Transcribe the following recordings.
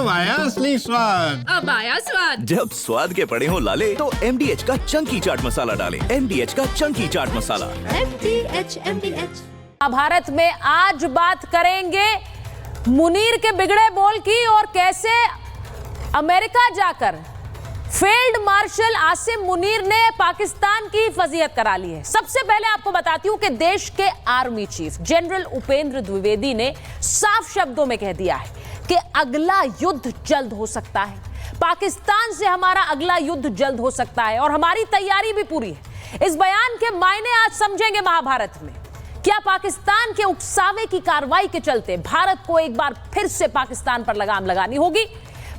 अब आया असली स्वाद। अब आया स्वाद। जब स्वाद के पड़े हो लाले तो MDH का चंकी चाट मसाला डालें। MDH का चंकी चाट मसाला। MDH। भारत में आज बात करेंगे मुनीर के बिगड़े बोल की और कैसे अमेरिका जाकर फील्ड मार्शल आसिम मुनीर ने पाकिस्तान की फजीहत करा ली है। सबसे पहले आपको बताती हूं कि देश के army chief general Upendra Dwivedi ने साफ शब्दों में कह दिया है कि अगला युद्ध जल्द हो सकता है। पाकिस्तान से हमारा अगला युद्ध जल्द हो सकता है और हमारी तैयारी भी पूरी है। इस बयान के मायने आज समझेंगे महाभारत में। क्या पाकिस्तान के उकसावे की कार्रवाई के चलते भारत को एक बार फिर से पाकिस्तान पर लगाम लगानी होगी?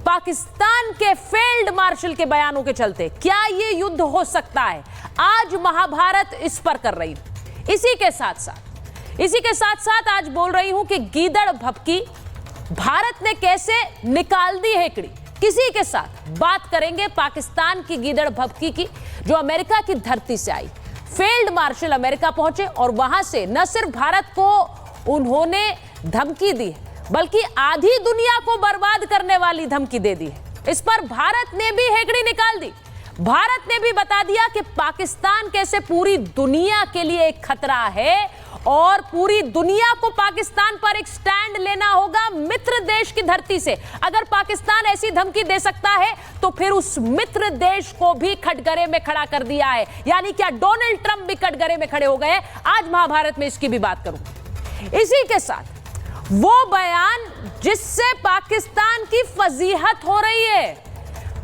पाकिस्तान के फील्ड मार्शल के बयानों के चलते क्या यह युद्ध हो सकता है? आज महाभारत इस पर कर रही हूं। इसी के साथ साथ आज बोल रही हूं कि गीदड़ भभकी भारत ने कैसे निकाल दी हेकड़ी। किसी के साथ बात करेंगे पाकिस्तान की गीदड़ भभकी की जो अमेरिका की धरती से आई। फील्ड मार्शल अमेरिका पहुंचे और वहां से न सिर्फ भारत को उन्होंने धमकी दी है बल्कि आधी दुनिया को बर्बाद करने वाली धमकी दे दी है। इस पर भारत ने भी हेकड़ी निकाल दी। भारत ने भी बता दिया कि पाकिस्तान कैसे पूरी दुनिया के लिए एक खतरा है और पूरी दुनिया को पाकिस्तान पर एक स्टैंड लेना होगा मित्र देश की धरती से। अगर पाकिस्तान ऐसी धमकी दे सकता है तो फिर उस मित्र देश को भी कटघरे में खड़ा कर दिया है। यानी क्या डोनाल्ड ट्रंप भी कटघरे में खड़े हो गए? आज महाभारत में इसकी भी बात करूं। इसी के साथ वो बयान जिससे पाकिस्तान की फजीहत हो रही है।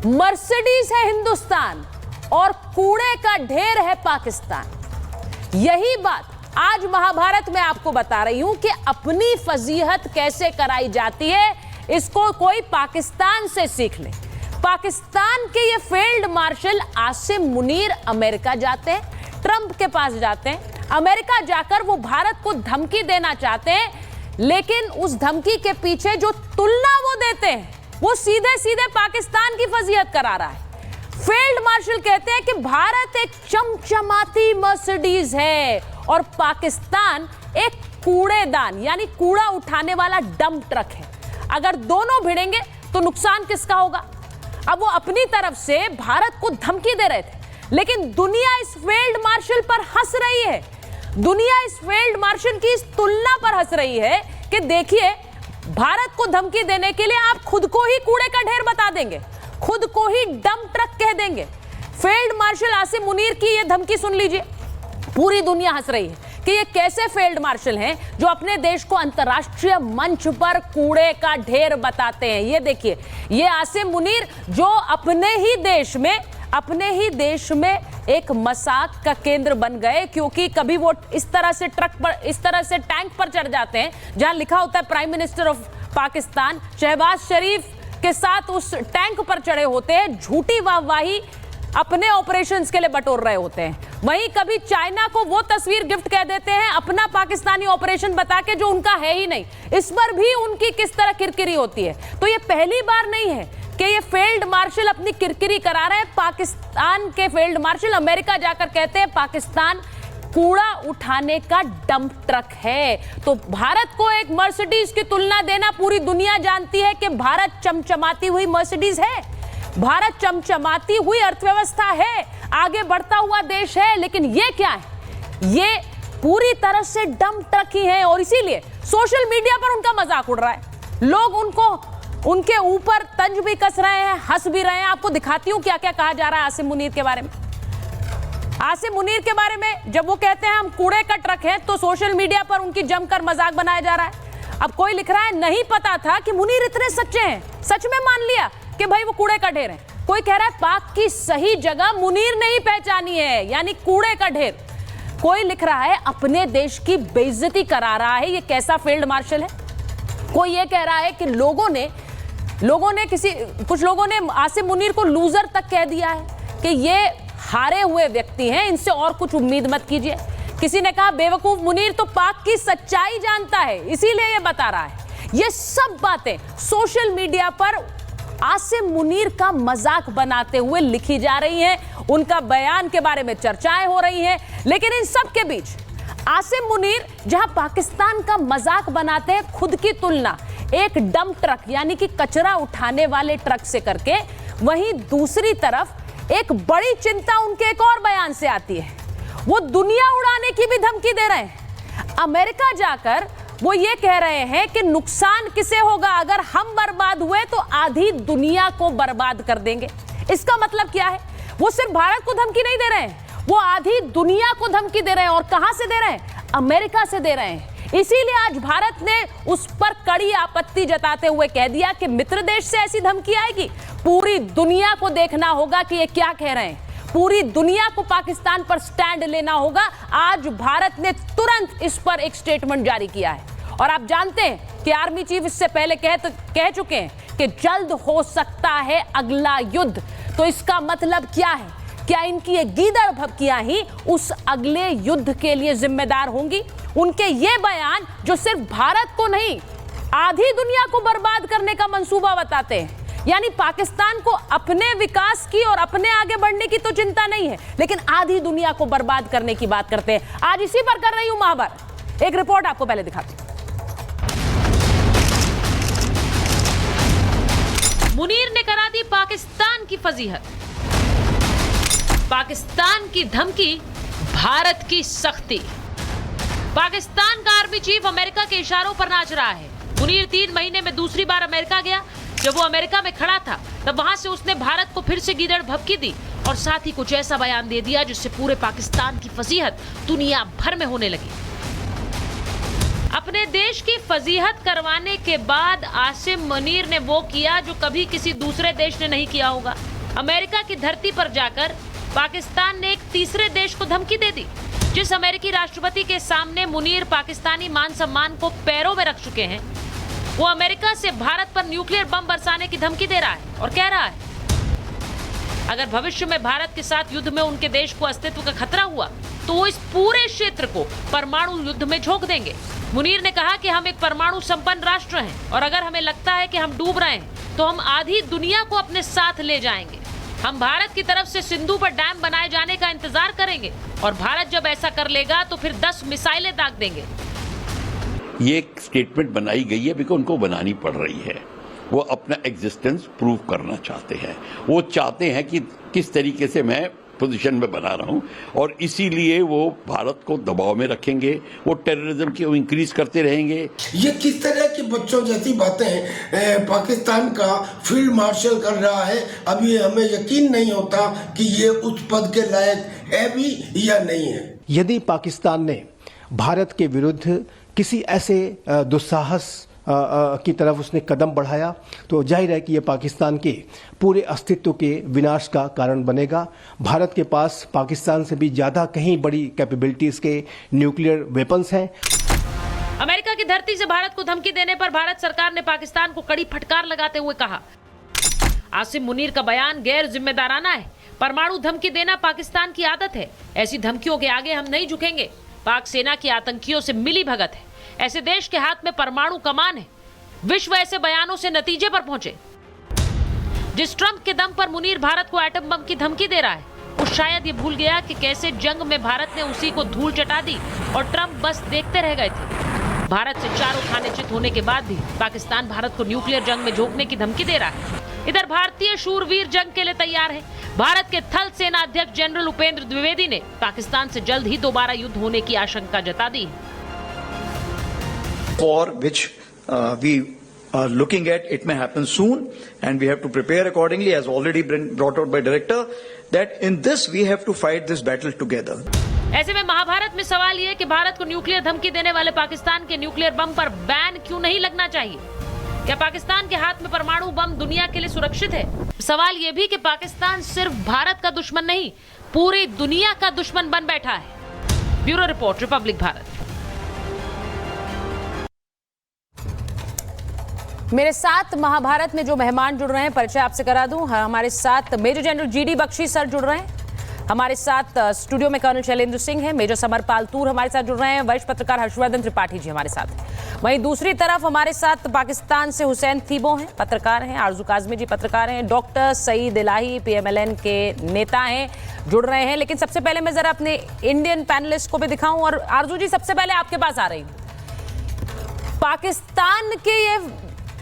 मर्सिडीज है हिंदुस्तान और कूड़े का ढेर है पाकिस्तान। यही बात आज महाभारत में आपको बता रही हूं कि अपनी फजीहत कैसे कराई जाती है, इसको कोई पाकिस्तान से सीख ले। पाकिस्तान के ये field marshal Asim Munir America जाते हैं, ट्रंप के पास जाते हैं। अमेरिका जाकर वो भारत को धमकी देना चाहते हैं, लेकिन उस धमकी के पीछे जो तुलना वो देते हैं वो सीधे सीधे पाकिस्तान की फजीहत करा रहा है। फील्ड मार्शल कहते हैं कि भारत एक चमचमाती मर्सिडीज है और पाकिस्तान एक कूड़ेदान यानी कूड़ा उठाने वाला डंप ट्रक है। अगर दोनों भिड़ेंगे तो नुकसान किसका होगा? अब वो अपनी तरफ से भारत को धमकी दे रहे थे, लेकिन दुनिया इस फील्ड मार्शल पर हंस रही है। दुनिया इस फील्ड मार्शल की इस तुलना पर हंस रही है कि देखिए, भारत को धमकी देने के लिए आप खुद को ही कूड़े का ढेर बता देंगे, खुद को ही डंप ट्रक कह देंगे। फील्ड मार्शल आसिम मुनीर की यह धमकी सुन लीजिए। पूरी दुनिया हंस रही है कि ये कैसे फील्ड मार्शल हैं जो अपने देश को अंतर्राष्ट्रीय मंच पर कूड़े का ढेर बताते हैं। ये देखिए, ये आसिम मुनीर जो अपने ही देश में एक मजाक का केंद्र बन गए, क्योंकि कभी वो इस तरह से टैंक पर चढ़ जाते हैं जहां लिखा होता है prime minister of Pakistan. Shahbaz Sharif के साथ उस टैंक पर चढ़े होते हैं, झूठी वाहवाही अपने ऑपरेशंस के लिए बटोर रहे होते हैं। वहीं कभी चाइना को वो तस्वीर गिफ्ट कह देते हैं अपना पाकिस्तानी ऑपरेशन बता के जो उनका है ही नहीं। इस पर भी उनकी किस तरह किरकिरी होती है। तो ये पहली बार नहीं है कि ये फील्ड मार्शल अपनी किरकिरी करा रहे हैं। पाकिस्तान के फील्ड मार्शल अमेरिका जाकर कहते हैं पाकिस्तान कूड़ा उठाने का डंप ट्रक है। तो भारत को एक मर्सिडीज की तुलना देना, पूरी दुनिया जानती है कि भारत चमचमाती हुई मर्सिडीज है, भारत चमचमाती हुई अर्थव्यवस्था है, आगे बढ़ता हुआ देश है। लेकिन ये क्या है? ये पूरी तरह से डंप ट्रक ही है और इसीलिए सोशल मीडिया पर उनका मजाक उड़ रहा है। लोग उनके ऊपर तंज भी कस रहे हैं, हंस भी रहे हैं। आपको दिखाती हूं क्या क्या कहा जा रहा है आसिम मुनीर के बारे में। आसिम मुनीर के बारे में जब वो कहते हैं हम कूड़े का ट्रक है, तो सोशल मीडिया पर उनकी जमकर मजाक बनाया जा रहा है। अब कोई लिख रहा है नहीं पता था कि मुनीर इतने सच्चे हैं, सच में मान लिया कि भाई वो कूड़े का ढेर है। कोई कह रहा है पाक की सही जगह मुनीर ने ही पहचानी है, यानी कूड़े का ढेर। कोई लिख रहा है अपने देश की बेइज्जती करा रहा है, ये कैसा फील्ड मार्शल है। कोई ये कह रहा है कि कुछ लोगों ने आसिम मुनीर को लूजर तक कह दिया है कि ये हारे हुए व्यक्ति हैं, इनसे और कुछ उम्मीद मत कीजिए। किसी ने कहा बेवकूफ मुनीर तो पाक की सच्चाई जानता है इसीलिए ये बता रहा है। ये सब बातें सोशल मीडिया पर आसिम मुनीर का मजाक बनाते हुए लिखी जा रही हैं, उनका बयान के बारे में चर्चाएं हो रही हैं। लेकिन इन सब के बीच आसिम मुनीर जहां पाकिस्तान का मजाक बनाते हैं खुद की तुलना एक डंप ट्रक यानी कि कचरा उठाने वाले ट्रक से करके, वहीं दूसरी तरफ एक बड़ी चिंता उनके एक और बयान से आती है। वो दुनिया उड़ाने की भी धमकी दे रहे हैं। अमेरिका जाकर वो ये कह रहे हैं कि नुकसान किसे होगा, अगर हम बर्बाद हुए तो आधी दुनिया को बर्बाद कर देंगे। इसका मतलब क्या है? वो सिर्फ भारत को धमकी नहीं दे रहे हैं, वो आधी दुनिया को धमकी दे रहे हैं। और कहां से दे रहे हैं? अमेरिका से दे रहे हैं। इसीलिए आज भारत ने उस पर कड़ी आपत्ति जताते हुए कह दिया कि मित्र देश से ऐसी धमकी आएगी, पूरी दुनिया को देखना होगा कि ये क्या कह रहे हैं। पूरी दुनिया को पाकिस्तान पर स्टैंड लेना होगा। आज भारत ने तुरंत इस पर एक स्टेटमेंट जारी किया है। और आप जानते हैं कि आर्मी चीफ इससे पहले कह चुके हैं कि जल्द हो सकता है अगला युद्ध। तो इसका मतलब क्या है? क्या इनकी ये गीदड़ भभकियां ही उस अगले युद्ध के लिए जिम्मेदार होंगी? उनके ये बयान जो सिर्फ भारत को नहीं, आधी दुनिया को बर्बाद करने का मंसूबा बताते हैं। यानी पाकिस्तान को अपने विकास की और अपने आगे बढ़ने की तो चिंता नहीं है, लेकिन आधी दुनिया को बर्बाद करने की बात करते हैं। आज इसी पर कर रही हूं महाभारत। एक रिपोर्ट आपको पहले दिखाती हूं। मुनीर ने करा दी पाकिस्तान की फजीहत। पाकिस्तान की धमकी, भारत की सख्ती। पाकिस्तान का आर्मी चीफ अमेरिका के इशारों पर नाच रहा है। मुनीर 3 महीने में दूसरी बार अमेरिका गया। जब वो अमेरिका में खड़ा था तब वहां से उसने भारत को फिर से गीदड़ भभकी दी और साथ ही कुछ ऐसा बयान दे दिया जिससे पूरे पाकिस्तान की फजीहत दुनिया भर में होने लगी। अपने देश की फजीहत करवाने के बाद आसिम मुनीर ने वो किया जो कभी किसी दूसरे देश ने नहीं किया होगा। अमेरिका की धरती पर जाकर पाकिस्तान ने एक तीसरे देश को धमकी दे दी। जिस अमेरिकी राष्ट्रपति के सामने मुनीर पाकिस्तानी मान सम्मान को पैरों में रख चुके हैं, वो अमेरिका से भारत पर न्यूक्लियर बम बरसाने की धमकी दे रहा है और कह रहा है अगर भविष्य में भारत के साथ युद्ध में उनके देश को अस्तित्व का खतरा हुआ तो वो इस पूरे क्षेत्र को परमाणु युद्ध में झोंक देंगे। मुनीर ने कहा कि हम एक परमाणु संपन्न राष्ट्र हैं और अगर हमें लगता है कि हम डूब रहे हैं तो हम आधी दुनिया को अपने साथ ले जाएंगे। हम भारत की तरफ से सिंधु पर डैम बनाए जाने का इंतजार करेंगे और भारत जब ऐसा कर लेगा तो फिर 10 मिसाइलें दाग देंगे। ये एक स्टेटमेंट बनाई गई है बिकॉज उनको बनानी पड़ रही है। वो अपना एग्जिस्टेंस प्रूव करना चाहते हैं। वो चाहते हैं कि किस तरीके से मैं पोजीशन में बना रहा हूं और इसीलिए वो भारत को दबाव में रखेंगे। वो टेररिज्म की इंक्रीज करते रहेंगे। ये किस तरह की बच्चों जैसी बातें पाकिस्तान का फील्ड मार्शल कर रहा है। अभी हमें यकीन नहीं होता कि ये उस पद के लायक है भी या नहीं है। यदि पाकिस्तान ने भारत के विरुद्ध किसी ऐसे दुस्साहस की तरफ उसने कदम बढ़ाया तो जाहिर है कि यह पाकिस्तान के पूरे अस्तित्व के विनाश का कारण बनेगा। भारत के पास पाकिस्तान से भी ज्यादा कहीं बड़ी कैपेबिलिटीज के न्यूक्लियर वेपन्स हैं। अमेरिका की धरती से भारत को धमकी देने पर भारत सरकार ने पाकिस्तान को कड़ी फटकार लगाते हुए कहा, आसिम मुनीर का बयान गैर जिम्मेदाराना है। परमाणु धमकी देना पाकिस्तान की आदत है। ऐसी धमकियों के आगे हम नहीं झुकेंगे। पाक सेना की आतंकियों से मिली भगत है। ऐसे देश के हाथ में परमाणु कमान है। विश्व ऐसे बयानों से नतीजे पर पहुंचे। जिस ट्रंप के दम पर मुनीर भारत को एटम बम की धमकी दे रहा है, वो शायद ये भूल गया कि कैसे जंग में भारत ने उसी को धूल चटा दी और ट्रंप बस देखते रह गए थे। भारत से चारों खाने चित होने के बाद भी पाकिस्तान भारत को न्यूक्लियर जंग में झोंकने की धमकी दे रहा है। इधर भारतीय शूरवीर जंग के लिए तैयार है। भारत के थल सेना अध्यक्ष जनरल उपेंद्र द्विवेदी ने पाकिस्तान से जल्द ही दोबारा युद्ध होने की आशंका जता दी है। For which we are looking at, it may happen soon, and we have to prepare accordingly, as already been brought out by director, that in this we have to fight this battle together. ऐसे में महाभारत में सवाल ये कि भारत को nuclear धमकी देने वाले पाकिस्तान के न्यूक्लियर बम पर बैन क्यों नहीं लगना चाहिए? क्या पाकिस्तान के हाथ में परमाणु बम दुनिया के लिए सुरक्षित है? सवाल ये भी कि पाकिस्तान सिर्फ भारत का दुश्मन नहीं, पूरी दुनिया का दुश्मन बन बैठा है। Bureau report, Republic Bharat. मेरे साथ महाभारत में जो मेहमान जुड़ रहे हैं, परिचय आपसे करा दूं। हमारे साथ major general GD Bakshi sir जुड़ रहे हैं। हमारे साथ स्टूडियो में कर्नल शैलेंद्र सिंह हैं। मेजर समरपाल तूर हमारे साथ जुड़ रहे हैं। वरिष्ठ पत्रकार हर्षवर्धन त्रिपाठी जी हमारे साथ हैं। वहीं दूसरी तरफ हमारे साथ पाकिस्तान से हुसैन थीबो हैं, पत्रकार हैं, आरजू काज़मी जी पत्रकार हैं, डॉक्टर सईद इलाही PMLN के नेता हैं, जुड़ रहे हैं। लेकिन सबसे पहले मैं जरा अपने इंडियन पैनलिस्ट को भी दिखाऊं, और आरजू जी सबसे पहले आपके पास आ रही हूं। पाकिस्तान के ये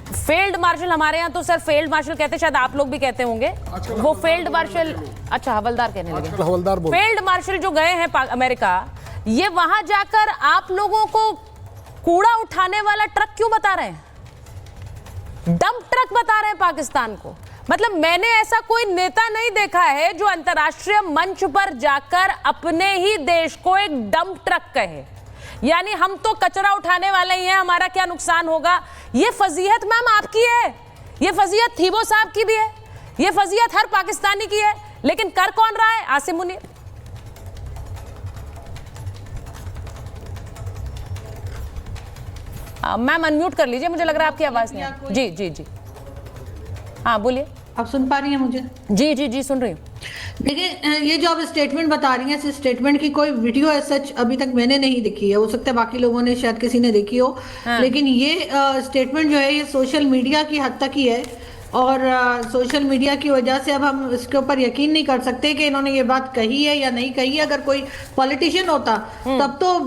फील्ड मार्शल, हमारे यहाँ तो सर फील्ड मार्शल कहते, शायद आप लोग भी कहते होंगे, वो फील्ड मार्शल, अच्छा हवलदार कहने लगे, हवलदार बोल। फील्ड मार्शल जो गए हैं अमेरिका, ये वहां जाकर आप लोगों को कूड़ा उठाने वाला ट्रक क्यों बता रहे हैं? डंप ट्रक बता रहे हैं पाकिस्तान को। मतलब मैंने ऐसा कोई नेता नहीं देखा है जो अंतर्राष्ट्रीय मंच पर जाकर अपने ही देश को एक डंप ट्रक कहे, यानी हम तो कचरा उठाने वाले ही हैं, हमारा क्या नुकसान होगा। ये फजीहत मैम आपकी है, ये फजीहत थीबो साहब की भी है, ये फजीहत हर पाकिस्तानी की है, लेकिन कर कौन रहा है? आसिम मुनीर। मैम अनम्यूट कर लीजिए, मुझे लग रहा है आपकी आवाज नहीं। जी जी जी, हाँ बोलिए। आप सुन पा रही हैं मुझे? जी जी जी सुन रही हूँ। देखिए, ये जो आप स्टेटमेंट बता रही हैं, इस स्टेटमेंट की कोई वीडियो एज सच अभी तक मैंने नहीं देखी है, हो सकता है बाकी लोगों ने, शायद किसी ने देखी हो। लेकिन ये स्टेटमेंट जो है ये सोशल मीडिया की हद तक ही है, और सोशल मीडिया की वजह से अब हम इसके ऊपर यकीन नहीं कर सकते कि इन्होंने ये बात कही है या नहीं कही है। अगर कोई पॉलिटिशियन होता तब तो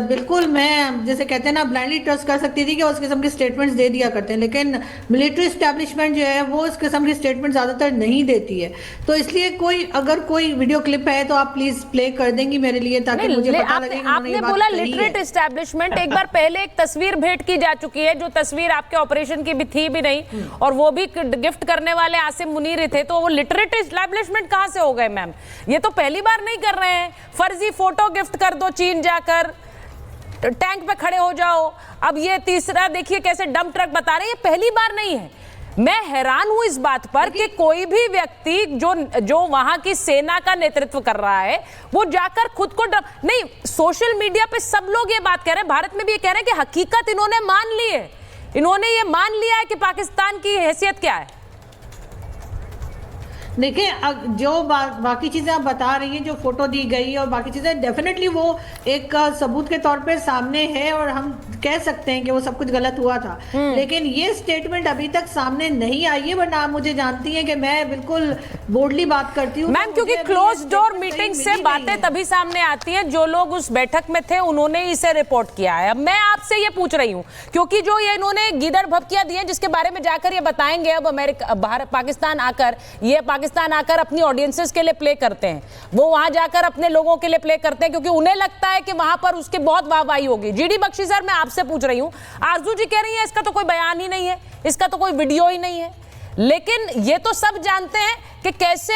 बिल्कुल मैं, जैसे कहते हैं ना, ब्लाइंडली ट्रस्ट कर सकती थी कि उस किस्म के स्टेटमेंट्स दे दिया करते हैं, लेकिन मिलिट्री एस्टेब्लिशमेंट जो है वो इस किस्म की स्टेटमेंट ज्यादातर नहीं देती है। तो इसलिए अगर कोई वीडियो क्लिप है तो आप प्लीज प्ले कर देंगी मेरे लिए, ताकि मुझे पता लगे कि आपने बोला लिटरेट एस्टेब्लिशमेंट। एक बार पहले एक तस्वीर भेंट की जा चुकी है, जो तस्वीर आपके ऑपरेशन की भी थी भी नहीं, और वो भी गिफ्ट करने वाले आसिम मुनीर ही थे, तो वो लिटरेट एस्टैब्लिशमेंट कहां से हो गए मैम? ये तो पहली बार नहीं कर रहे हैं। फर्जी फोटो गिफ्ट कर दो चीन जाकर, टैंक पे खड़े हो जाओ। अब ये तीसरा देखिए कैसे डंप ट्रक बता रहे हैं, ये पहली बार नहीं है। मैं हैरान हूं इस बात पर कि कोई भी व्यक्ति जो वहां की सेना का नेतृत्व कर रहा है, वो जाकर खुद को नहीं, सोशल मीडिया पे सब लोग ये बात कह रहे हैं, भारत में भी ये कह रहे हैं कि हकीकत इन्होंने मान ली है, इन्होंने ये मान लिया है कि पाकिस्तान की हैसियत क्या है। देखिए, जो बाकी चीजें आप बता रही हैं, जो फोटो दी गई और बाकी चीजें, डेफिनेटली वो एक सबूत के तौर पे सामने है, और हम कह सकते हैं कि वो सब कुछ गलत हुआ था। लेकिन ये स्टेटमेंट अभी तक सामने नहीं आई है, वरना आप मुझे जानती हैं कि मैं बिल्कुल बोल्डली बात करती हूँ मैम, क्योंकि क्लोज डोर मीटिंग से बातें तभी सामने आती हैं, जो लोग उस बैठक में थे उन्होंने इसे रिपोर्ट किया है। अब मैं आपसे ये पूछ रही हूँ, क्योंकि जो ये इन्होंने गीदड़ भभकियां दी हैं, जिसके बारे में जाकर ये बताएंगे अब अमेरिका, भारत, पाकिस्तान आकर, ये पाकिस्तान आकर अपनी ऑडियंसेस के लिए प्ले करते हैं, वो वहां जाकर अपने लोगों के लिए प्ले करते हैं, क्योंकि उन्हें लगता है कि वहां पर उसके बहुत वाहवाही होगी। जीडी बख्शी सर, मैं आपसे पूछ रही हूं, आरजू जी कह रही है इसका तो कोई बयान ही नहीं है, इसका तो कोई वीडियो ही नहीं है, लेकिन ये तो सब जानते हैं कि कैसे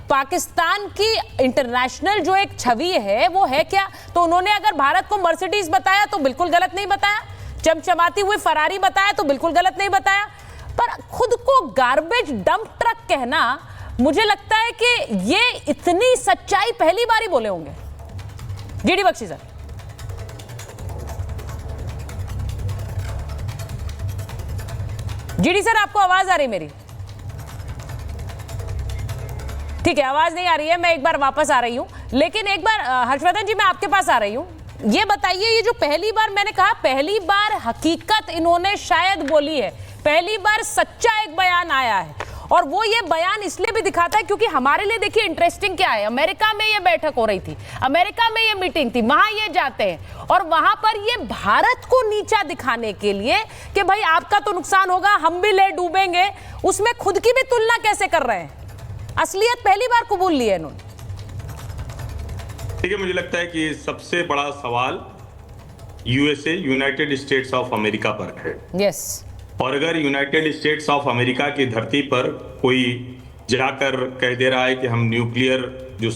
पाकिस्तान की इंटरनेशनल जो एक छवि है वो है क्या। तो उन्होंने अगर भारत को मर्सिडीज बताया तो बिल्कुल गलत नहीं बताया, चमचमाती हुई फरारी बताया तो बिल्कुल गलत नहीं बताया, पर खुद को गार्बेज डंप ट्रक कहना, मुझे लगता है कि ये इतनी सच्चाई पहली बार ही बोले होंगे। GD Bakshi sir. GD sir, आपको आवाज आ रही मेरी? ठीक है, आवाज नहीं आ रही है, मैं एक बार वापस आ रही हूं। लेकिन एक बार हर्षवर्धन जी, मैं आपके पास आ रही हूं। ये बताइए, ये जो पहली बार, मैंने कहा पहली बार हकीकत इन्होंने शायद बोली है, पहली बार सच्चा एक बयान आया है, और वो ये बयान इसलिए भी दिखाता है क्योंकि हमारे लिए देखिए इंटरेस्टिंग क्या है, अमेरिका में ये बैठक हो रही थी, अमेरिका में ये मीटिंग थी, वहां ये जाते हैं और वहां पर ये भारत को नीचा दिखाने के लिए कि भाई आपका तो नुकसान होगा, हम भी ले डूबेंगे, उसमें खुद की भी तुलना कैसे कर रहे हैं। असलियत पहली बार कबूल ली है इन्होंने। देखिए, मुझे लगता है कि सबसे बड़ा सवाल USA, United states of America पर है। यस। और अगर यूनाइटेड स्टेट्स ऑफ अमेरिका की धरती पर कोई जाकर कह दे रहा है कि हम न्यूक्लियर जो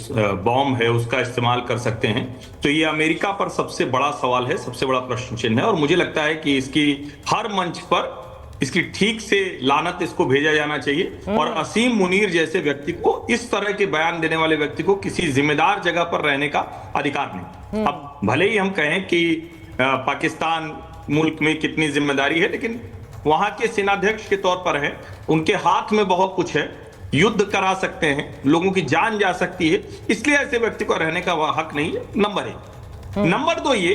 बॉम्ब है उसका इस्तेमाल कर सकते हैं, तो ये अमेरिका पर सबसे बड़ा सवाल है, सबसे बड़ा प्रश्न चिन्ह है। और मुझे लगता है कि इसकी हर मंच पर इसकी ठीक से लानत इसको भेजा जाना चाहिए, और असीम मुनीर जैसे व्यक्ति को, इस तरह के बयान देने वाले व्यक्ति को किसी जिम्मेदार जगह पर रहने का अधिकार नहीं। अब भले ही हम कहें कि पाकिस्तान मुल्क में कितनी जिम्मेदारी है, लेकिन वहां के सेनाध्यक्ष के तौर पर है, उनके हाथ में बहुत कुछ है, युद्ध करा सकते हैं, लोगों की जान जा सकती है, इसलिए ऐसे व्यक्ति को रहने का हक नहीं है। नंबर 1। नंबर 2 ये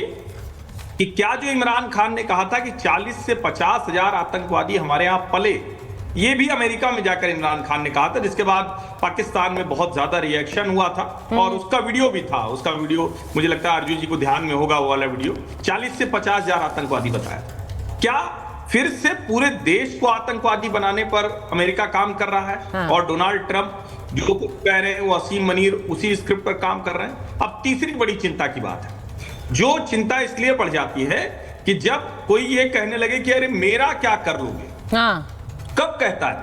कि क्या जो इमरान खान ने कहा था कि 40 से 50 हजार आतंकवादी हमारे यहां पले, ये भी अमेरिका में जाकर इमरान खान ने कहा था, जिसके बाद पाकिस्तान में बहुत ज्यादा रिएक्शन हुआ था और उसका वीडियो भी था। उसका वीडियो मुझे लगता है अर्जुन जी को ध्यान में होगा, वो वाला वीडियो 40 से 50 हजार आतंकवादी बताया। क्या फिर से पूरे देश को आतंकवादी बनाने पर अमेरिका काम कर रहा है? और डोनाल्ड ट्रंप जो कुछ कह रहे हैं वो असीम मनीर उसी स्क्रिप्ट पर काम कर रहे हैं। अब तीसरी बड़ी चिंता की बात है, जो चिंता इसलिए बढ़ जाती है कि जब कोई ये कहने लगे कि अरे मेरा क्या कर लोगे। कब कहता है?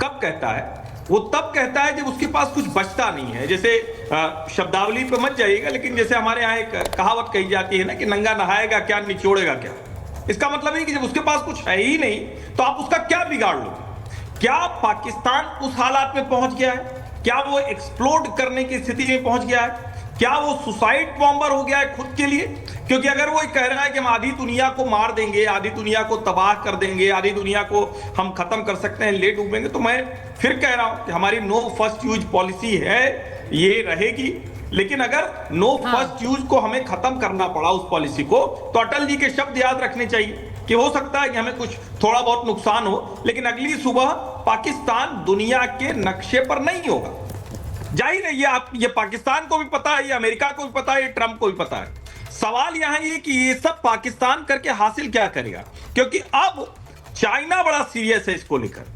कब कहता है? वो तब कहता है जब उसके पास कुछ बचता नहीं है। जैसे शब्दावली पे मत जाइएगा, लेकिन जैसे हमारे यहाँ एक कहावत कही जाती है ना कि नंगा नहाएगा क्या निचोड़ेगा क्या। इसका मतलब है कि जब उसके पास कुछ है ही नहीं तो आप उसका क्या बिगाड़ लोगे? क्या पाकिस्तान उस हालात में पहुंच गया है? क्या वो एक्सप्लोड करने की स्थिति में पहुंच गया है? क्या वो सुसाइड बॉम्बर हो गया है खुद के लिए? क्योंकि अगर वो कह रहा है कि हम आधी दुनिया को मार देंगे, आधी दुनिया को तबाह कर देंगे, आधी दुनिया को हम खत्म कर सकते हैं, ले डूबेंगे, तो मैं फिर कह रहा हूं कि हमारी नो फर्स्ट यूज पॉलिसी है, ये रहेगी। लेकिन अगर नो फर्स्ट यूज को हमें खत्म करना पड़ा उस पॉलिसी को, तो अटल जी के शब्द याद रखने चाहिए कि हो सकता है कि हमें कुछ थोड़ा बहुत नुकसान हो, लेकिन अगली सुबह पाकिस्तान दुनिया के नक्शे पर नहीं होगा। जाहिर है ये पाकिस्तान को भी पता है, ये अमेरिका को भी पता है, ये ट्रंप को भी पता है। सवाल यहां ये कि ये सब पाकिस्तान करके हासिल क्या करेगा? क्योंकि अब चाइना बड़ा सीरियस है इसको लेकर।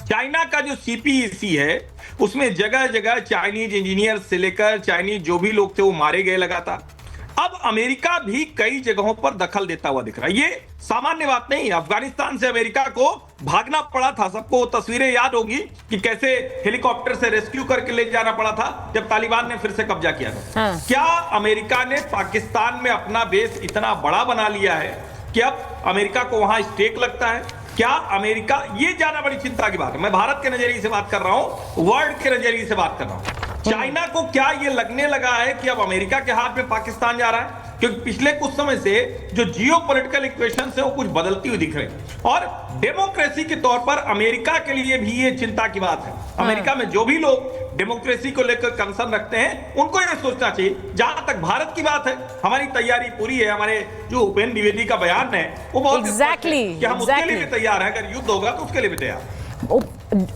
चाइना का जो सीपीईसी है उसमें जगह जगह चाइनीज इंजीनियर से लेकर चाइनीज जो भी लोग थे वो मारे गए लगातार। अब अमेरिका भी कई जगहों पर दखल देता हुआ दिख रहा है। ये सामान्य बात नहीं है। अफगानिस्तान से अमेरिका को भागना पड़ा था, सबको तस्वीरें याद होगी कि कैसे हेलीकॉप्टर से रेस्क्यू करके ले जाना पड़ा था जब तालिबान ने फिर से कब्जा किया था। क्या अमेरिका ने पाकिस्तान में अपना बेस इतना बड़ा बना लिया है कि अब अमेरिका को वहां स्टेक लगता है? क्या अमेरिका, ये ज्यादा बड़ी चिंता की बात है। मैं भारत के नजरिए से बात कर रहा हूं, वर्ल्ड के नजरिए से बात कर रहा हूं। चाइना को क्या ये लगने लगा है कि अब अमेरिका के हाथ में पाकिस्तान जा रहा है? क्योंकि पिछले कुछ समय से जो जियोपॉलिटिकल इक्वेशंस है वो कुछ बदलती हुई दिख रहे हैं और डेमोक्रेसी के तौर पर अमेरिका के लिए भी ये चिंता की बात है। अमेरिका में जो भी लोग डेमोक्रेसी को लेकर कंसर्न रखते हैं उनको ये सोचना चाहिए। जहां तक भारत की बात है, हमारी तैयारी पूरी है। हमारे जो उपेंद्र द्विवेदी का बयान है वो बहुत कि हम उसके लिए भी तैयार है, अगर युद्ध होगा तो उसके लिए भी तैयार।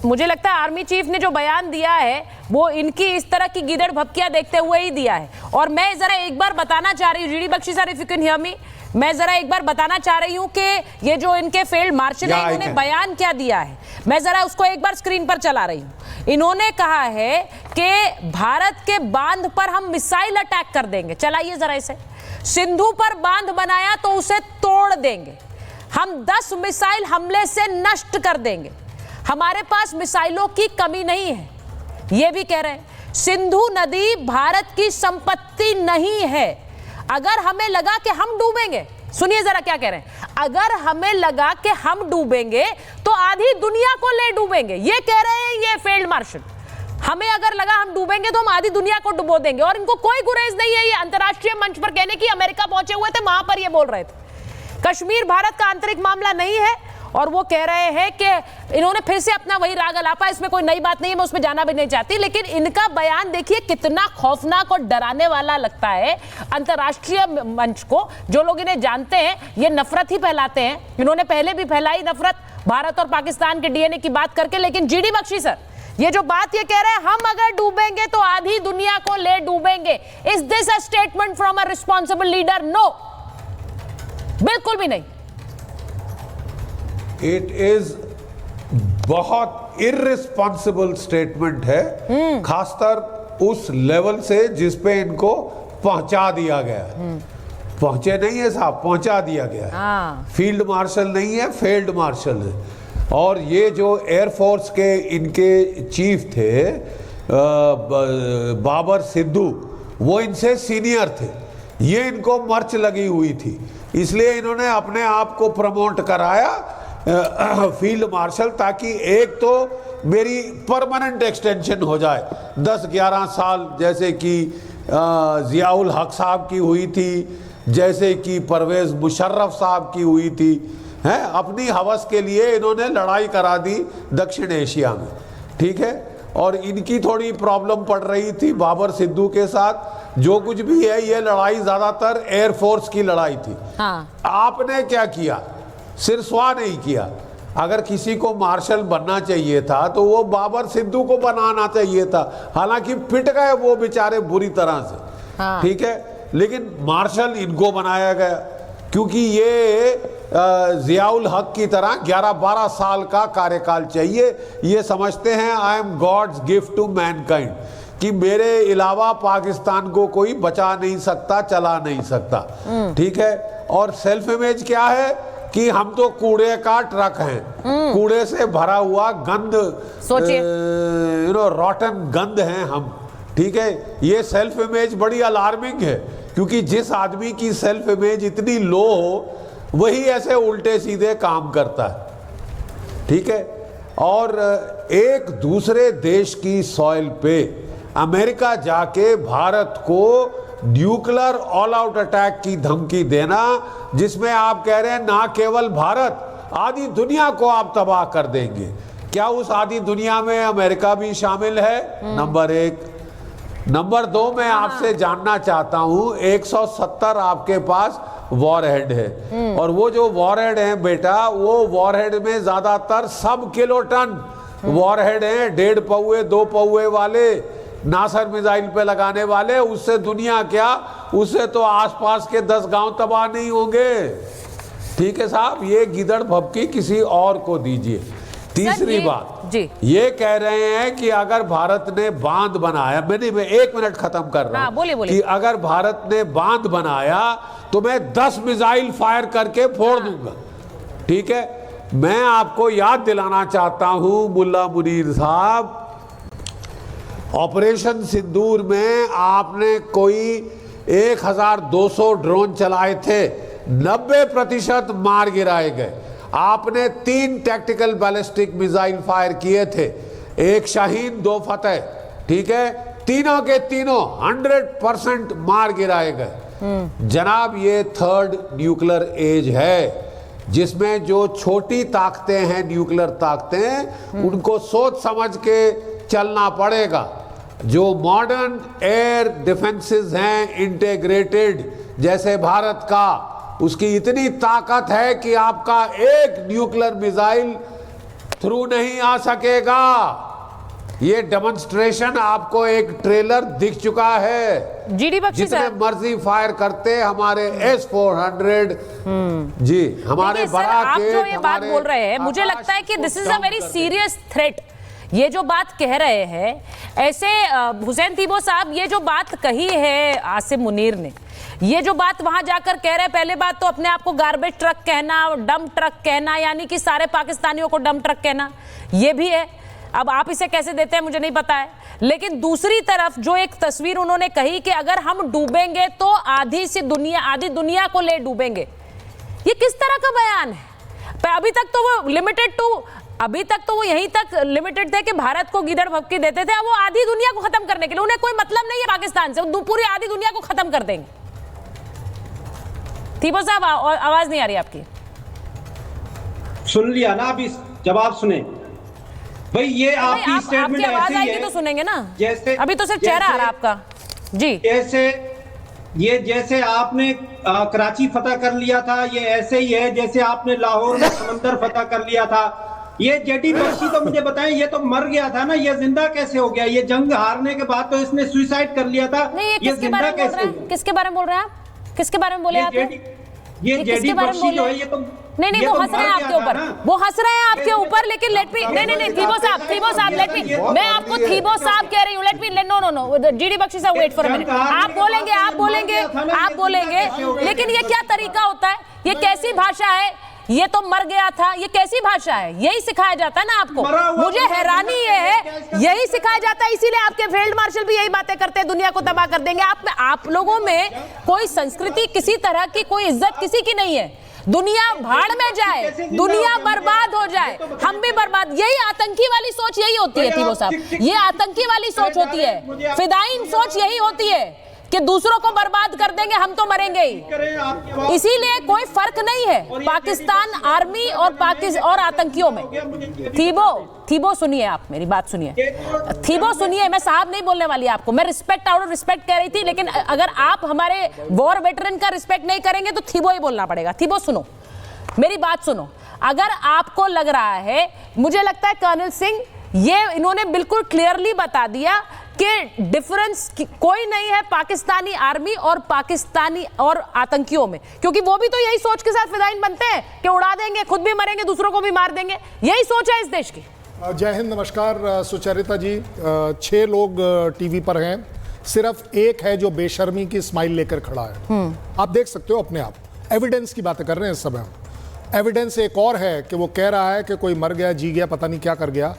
मुझे लगता है आर्मी चीफ ने जो बयान दिया है वो इनकी इस तरह की गिदड़ भपकियां देखते हुए ही दिया है। और मैं जरा एक बार बताना चाह रही हूँ, GD Bakshi sir, if you can hear me, मैं जरा एक बार बताना चाह रही हूँ कि ये जो इनके फील्ड मार्शल है इन्होंने बयान क्या दिया है। मैं जरा उसको एक बार स्क्रीन पर चला रही हूँ। इन्होंने कहा है कि भारत के बांध पर हम मिसाइल अटैक कर देंगे। चलाइए जरा इसे। सिंधु पर बांध बनाया तो उसे तोड़ देंगे, हम 10 मिसाइल हमले से नष्ट कर देंगे, हमारे पास मिसाइलों की कमी नहीं है। ये भी कह रहे हैं सिंधु नदी भारत की संपत्ति नहीं है। अगर हमें लगा कि हम डूबेंगे, सुनिए जरा क्या कह रहे हैं, अगर हमें लगा कि हम डूबेंगे तो आधी दुनिया को ले डूबेंगे। ये कह रहे हैं ये फील्ड मार्शल, हमें अगर लगा हम डूबेंगे तो हम आधी दुनिया को डुबो देंगे। और इनको कोई गुरेज नहीं है ये अंतर्राष्ट्रीय मंच पर कहने की। अमेरिका पहुंचे हुए थे, वहां पर ये बोल रहे थे कश्मीर भारत का आंतरिक मामला नहीं है। और वो कह रहे हैं कि इन्होंने फिर से अपना वही राग अलापा, इसमें कोई नई बात नहीं है, मैं उसमें जाना भी नहीं चाहती, लेकिन इनका बयान देखिए कितना खौफनाक और डराने वाला लगता है अंतर्राष्ट्रीय मंच को। जो लोग इन्हें जानते हैं ये नफरत ही फैलाते हैं, इन्होंने पहले भी फैलाई नफरत भारत और पाकिस्तान के डीएनए की बात करके। लेकिन जीडी बख्शी सर ये जो बात ये कह रहे हैं हम अगर डूबेंगे तो आधी दुनिया को ले डूबेंगे, is this a statement from a responsible leader? No, बिल्कुल भी नहीं। इट इज बहुत इररिस्पॉन्सिबल स्टेटमेंट है, खासकर उस लेवल से जिस पे इनको पहुंचा दिया गया है। पहुंचे नहीं है साहब, पहुंचा दिया गया है। फील्ड मार्शल नहीं है, फील्ड मार्शल है। और ये जो एयरफोर्स के इनके चीफ थे बाबर सिद्धू, वो इनसे सीनियर थे। ये इनको मर्च लगी हुई थी, इसलिए इन्होंने अपने आप को प्रमोट कराया फील्ड मार्शल, ताकि एक तो मेरी परमानेंट एक्सटेंशन हो जाए 10-11 साल, जैसे कि जियाउल हक साहब की हुई थी, जैसे कि परवेज मुशर्रफ साहब की हुई थी। हैं, अपनी हवस के लिए इन्होंने लड़ाई करा दी दक्षिण एशिया में, ठीक है। और इनकी थोड़ी प्रॉब्लम पड़ रही थी बाबर सिद्धू के साथ। जो कुछ भी है, ये लड़ाई ज्यादातर एयरफोर्स की लड़ाई थी। हाँ। आपने क्या किया? सिरस्वा नहीं किया। अगर किसी को मार्शल बनना चाहिए था तो वो बाबर सिद्धू को बनाना चाहिए था, हालांकि पिट गए वो बेचारे बुरी तरह से। हाँ। ठीक है, लेकिन मार्शल इनको बनाया गया क्योंकि ये जियाउल हक की तरह 11-12 साल का कार्यकाल चाहिए। ये समझते हैं I am God's gift to mankind, कि मेरे अलावा पाकिस्तान को कोई बचा नहीं सकता, चला नहीं सकता। ठीक है, और सेल्फ इमेज क्या है कि हम तो कूड़े का ट्रक हैं, कूड़े से भरा हुआ गंद, सोचिए रॉटन गंद हैं हम। ठीक है, ये सेल्फ इमेज बड़ी अलार्मिंग है, क्योंकि जिस आदमी की सेल्फ इमेज इतनी लो हो वही ऐसे उल्टे सीधे काम करता है। ठीक है, और एक दूसरे देश की सॉइल पे अमेरिका जाके भारत को न्यूक्लियर ऑल आउट अटैक की धमकी देना, जिसमें आप कह रहे हैं ना केवल भारत, आधी दुनिया को आप तबाह कर देंगे। क्या उस आधी दुनिया में अमेरिका भी शामिल है? नंबर 1। नंबर 2, मैं आपसे जानना चाहता हूं, 170 आपके पास वॉरहेड है, और वो जो वॉरहेड है बेटा, वो वॉरहेड में ज्यादातर सब किलो टन वॉरहेड है, 1.5 पौए 2 पौए वाले नासर मिसाइल पे लगाने वाले। उससे दुनिया क्या, उससे तो आसपास के 10 गांव तबाह नहीं होंगे। ठीक है साहब, ये गिदड़ भभकी किसी और को दीजिए। तीसरी बात जी, ये कह रहे हैं कि अगर भारत ने बांध बनाया, मैं 1 मिनट खत्म कर रहा हूं, बोलिए बोलिए। कि अगर भारत ने बांध बनाया तो मैं 10 मिसाइल फायर करके फोड़ दूंगा। ठीक है, मैं आपको याद दिलाना चाहता हूं मुल्ला मुनीर साहब, ऑपरेशन सिंदूर में आपने कोई 1200 ड्रोन चलाए थे, 90% मार गिराए गए। आपने 3 टैक्टिकल बैलिस्टिक मिसाइल फायर किए थे, 1 शाहीन 2 फतेह। ठीक है, तीनों के तीनों 100% मार गिराए गए। जनाब, ये 3rd न्यूक्लियर एज है, जिसमें जो छोटी ताकतें हैं, न्यूक्लियर ताकतें, उनको सोच समझ के चलना पड़ेगा। जो मॉडर्न एयर डिफेंसेस हैं इंटीग्रेटेड, जैसे भारत का, उसकी इतनी ताकत है कि आपका एक न्यूक्लियर मिसाइल थ्रू नहीं आ सकेगा। ये डेमोन्स्ट्रेशन आपको एक ट्रेलर दिख चुका है। जीडी बख्शी जितने मर्जी फायर करते हमारे S-400 जी, हमारे बड़ा आप जो ये बात बोल रहे हैं, मुझे लगता है कि this is a very serious threat. ये जो बात कह रहे हैं, ऐसे हुसैन तीबो साहब, ये जो बात कही है आसिम मुनीर ने, ये जो बात वहां जाकर कह रहे हैं, पहले बात तो अपने आप को गार्बेज ट्रक कहना, डंप ट्रक कहना, यानी कि सारे पाकिस्तानियों को डंप ट्रक कहना, ये भी है। अब आप इसे कैसे देते हैं मुझे नहीं पता है, लेकिन दूसरी तरफ जो एक तस्वीर उन्होंने कही कि अगर हम डूबेंगे तो आधी दुनिया को ले डूबेंगे, ये किस तरह का बयान है? अभी तक तो वो यहीं तक लिमिटेड थे कि भारत को गिदड़ भभकी देते थे। अब वो आधी दुनिया को खत्म करने के लिए, उन्हें कोई मतलब नहीं है पाकिस्तान से, वो पूरी आधी दुनिया को खत्म कर देंगे। तीबो साहब, आवाज नहीं आ रही आपकी। सुन लिया ना, अभी जवाब सुने भाई। ये आपकी स्टेटमेंट आवाज ऐसी आएगी है तो सुनेंगे ना, जैसे अभी तो सिर्फ चेहरा आ रहा आपका जी। जैसे आपने कराची फतह कर लिया था, ये ऐसे ही है जैसे आपने लाहौर में समंदर फतह कर लिया था। ये जेडी बख्शी तो मुझे बताएं, ये तो मर गया था ना, ये जिंदा कैसे हो गया? ये जंग हारने के बाद तो इसने सुसाइड कर लिया था। नहीं, ये किसके बारे में बोल रहे हैं? किसके बारे में बोल रहे हैं आप? किसके बारे में बोले आप? ये जेडी बख्शी जो है, ये तो नहीं, वो हंस रहे हैं आपके ऊपर, वो हंस रहे हैं आपके ऊपर। लेकिन लेट मी, नहीं, थीबो साहब, लेट मी, मैं आपको थीबो साहब कह रही हूँ, let me, no, GD Bakshi साहब, वेट फॉर अ मिनट। आप बोलेंगे, लेकिन ये क्या तरीका होता है? ये कैसी भाषा है? ये तो मर गया था, ये कैसी भाषा है? यही सिखाया जाता है ना आपको? मुझे हैरानी ये है, यही सिखाया जाता है, इसीलिए आपके फील्ड मार्शल भी यही बातें करते हैं, दुनिया को तबाह कर देंगे। आप लोगों में कोई संस्कृति, किसी तरह की कोई इज्जत किसी की नहीं है। दुनिया भाड़ में जाए, दुनिया बर्बाद हो जाए, हम भी बर्बाद। यही आतंकी वाली सोच यही होती है तीबो साहब, ये आतंकी वाली सोच होती है, फिदाइन सोच यही होती है। कि दूसरों को बर्बाद कर देंगे, हम तो मरेंगे ही। इसीलिए कोई फर्क नहीं है पाकिस्तान आर्मी और आतंकियों में। थीबो सुनिए, आप मेरी बात सुनिए, थीबो सुनिए, मैं साहब नहीं बोलने वाली आपको, मैं रिस्पेक्ट आउट ऑफ रिस्पेक्ट कह रही थी, लेकिन अगर आप हमारे वॉर वेटरन का रिस्पेक्ट नहीं करेंगे तो थीबो ही बोलना पड़ेगा। थीबो सुनो, मेरी बात सुनो। अगर आपको लग रहा है, मुझे लगता है कर्नल सिंह, ये इन्होंने बिल्कुल क्लियरली बता दिया कि डिफरेंस कोई नहीं है पाकिस्तानी आर्मी और पाकिस्तानी और आतंकियों में, क्योंकि वो भी तो यही सोच के साथ फिदाइन बनते हैं कि उड़ा देंगे, खुद भी मरेंगे, दूसरों को भी मार देंगे। यही सोच है इस देश की। जय हिंद, नमस्कार सुचरिता जी। 6 लोग टीवी पर हैं, सिर्फ एक है जो बेशर्मी की स्माइल लेकर खड़ा है। आप देख सकते हो अपने आप, एविडेंस की बातें कर रहे हैं इस समय। एविडेंस एक और है कि वो कह रहा है कि कोई मर गया, जी गया, पता नहीं क्या कर गया।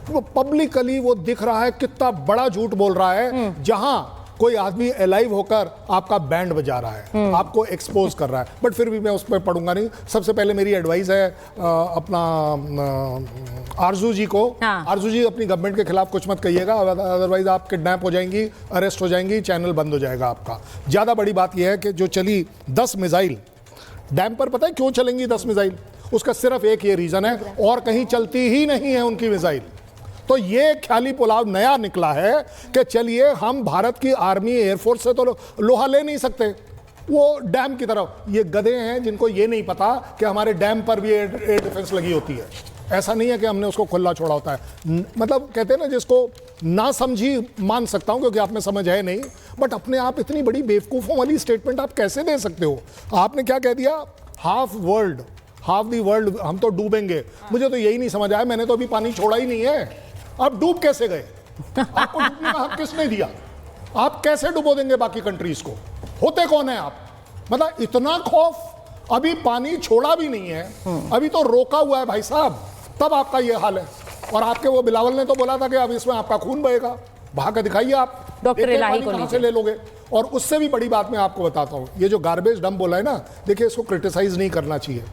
वो पब्लिकली वो दिख रहा है कितना बड़ा झूठ बोल रहा है, जहां कोई आदमी अलाइव होकर आपका बैंड बजा रहा है, आपको एक्सपोज कर रहा है। बट फिर भी मैं उस पर पढ़ूंगा नहीं। सबसे पहले मेरी एडवाइस है अपना आरजू जी को, आरजू जी अपनी गवर्नमेंट के खिलाफ कुछ मत कहिएगा, अदरवाइज आप किडनैप हो जाएंगी, अरेस्ट हो जाएंगी, चैनल बंद हो जाएगा आपका। ज्यादा बड़ी बात यह है कि जो चली 10 मिसाइल डैम पर, पता है क्यों चलेंगी 10 मिसाइल? उसका सिर्फ एक ये रीजन है, और कहीं चलती ही नहीं है उनकी मिसाइल। तो ये ख्याली पुलाव नया निकला है कि चलिए हम भारत की आर्मी एयरफोर्स से तो लोहा ले नहीं सकते, वो डैम की तरफ। ये गधे हैं जिनको ये नहीं पता कि हमारे डैम पर भी एयर डिफेंस लगी होती है। ऐसा नहीं है कि हमने उसको खुला छोड़ा होता है। मतलब कहते हैं ना, जिसको ना समझी मान सकता हूं क्योंकि आप में समझ है नहीं, बट अपने आप इतनी बड़ी बेवकूफ़ों वाली स्टेटमेंट आप कैसे दे सकते हो? आपने क्या कह दिया, हाफ दी वर्ल्ड हम तो डूबेंगे। मुझे तो यही नहीं समझ आया, मैंने तो अभी पानी छोड़ा ही नहीं है। आप डूब कैसे गए? आपको डूबने का हक किसने दिया? आप कैसे डुबो देंगे बाकी कंट्रीज को? होते कौन है आप? मतलब इतना खौफ, अभी पानी छोड़ा भी नहीं है, अभी तो रोका हुआ है भाई साहब, तब आपका ये हाल है। और आपके वो बिलावल ने तो बोला था कि अब इसमें आपका खून बहेगा, बहा के दिखाइए आप, डॉक्टर इलाही को कहां से ले लोगे? और उससे भी बड़ी बात मैं आपको बताता हूं, ये जो गार्बेज डंप बोला है ना, देखिए इसको क्रिटिसाइज नहीं करना चाहिए,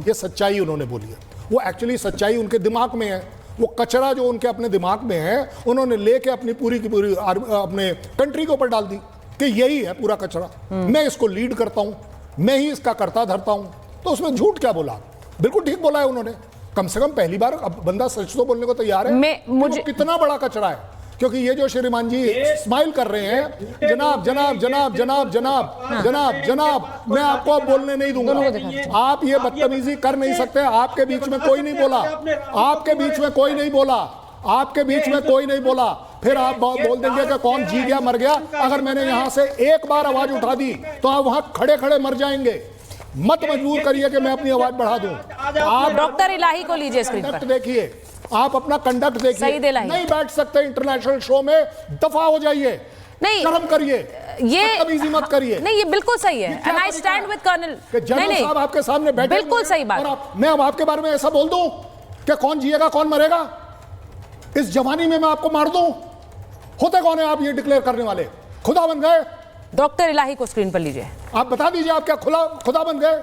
ये सच्चाई उन्होंने बोली है। वो एक्चुअली सच्चाई उनके दिमाग में है। वो कचरा जो उनके अपने दिमाग में है, उन्होंने लेके अपनी पूरी की पूरी अपने कंट्री के ऊपर डाल दी कि यही है पूरा कचरा, मैं इसको लीड करता हूं, मैं ही इसका करता धरता हूं। तो उसमें झूठ क्या बोला? बिल्कुल ठीक बोला है उन्होंने। कम से कम पहली बार अब बंदा सच तो बोलने को तैयार है। मुझे कितना बड़ा कचरा है, क्योंकि ये जो श्रीमान जी स्माइल कर रहे हैं, जनाब जनाब जनाब जनाब जनाब जनाब जनाब, मैं आपको अब बोलने नहीं दूंगा। आप ये बदतमीजी कर नहीं सकते। आपके बीच में कोई नहीं बोला, आपके बीच में कोई नहीं बोला, आपके बीच में कोई नहीं बोला। फिर आप बोल देंगे कि कौन जी गया मर गया। अगर मैंने यहां से एक बार आवाज उठा दी तो आप वहां खड़े खड़े मर जाएंगे। मत मजबूर करिए कि मैं अपनी आवाज बढ़ा दूं। आप डॉक्टर इलाही को लीजिए स्क्रीन पर, देखिए, आप अपना कंडक्ट देखिए। नहीं बैठ सकते इंटरनेशनल शो में, दफा हो जाइए, नहीं शर्म करिए, ये बदतमीजी मत करिए। नहीं, ये बिल्कुल सही है, and I stand with colonel. General साहब आपके सामने बैठे, बिल्कुल सही बात। और मैं अब आपके बारे में ऐसा बोल दूं कि कौन जिएगा कौन मरेगा, इस जवानी में मैं आपको मार दूं? होते कौन है आप ये डिक्लेयर करने वाले? खुदा बन गए? डॉक्टर इलाही को स्क्रीन पर लीजिए। आप बता दीजिए, आप क्या खुदा बन गए?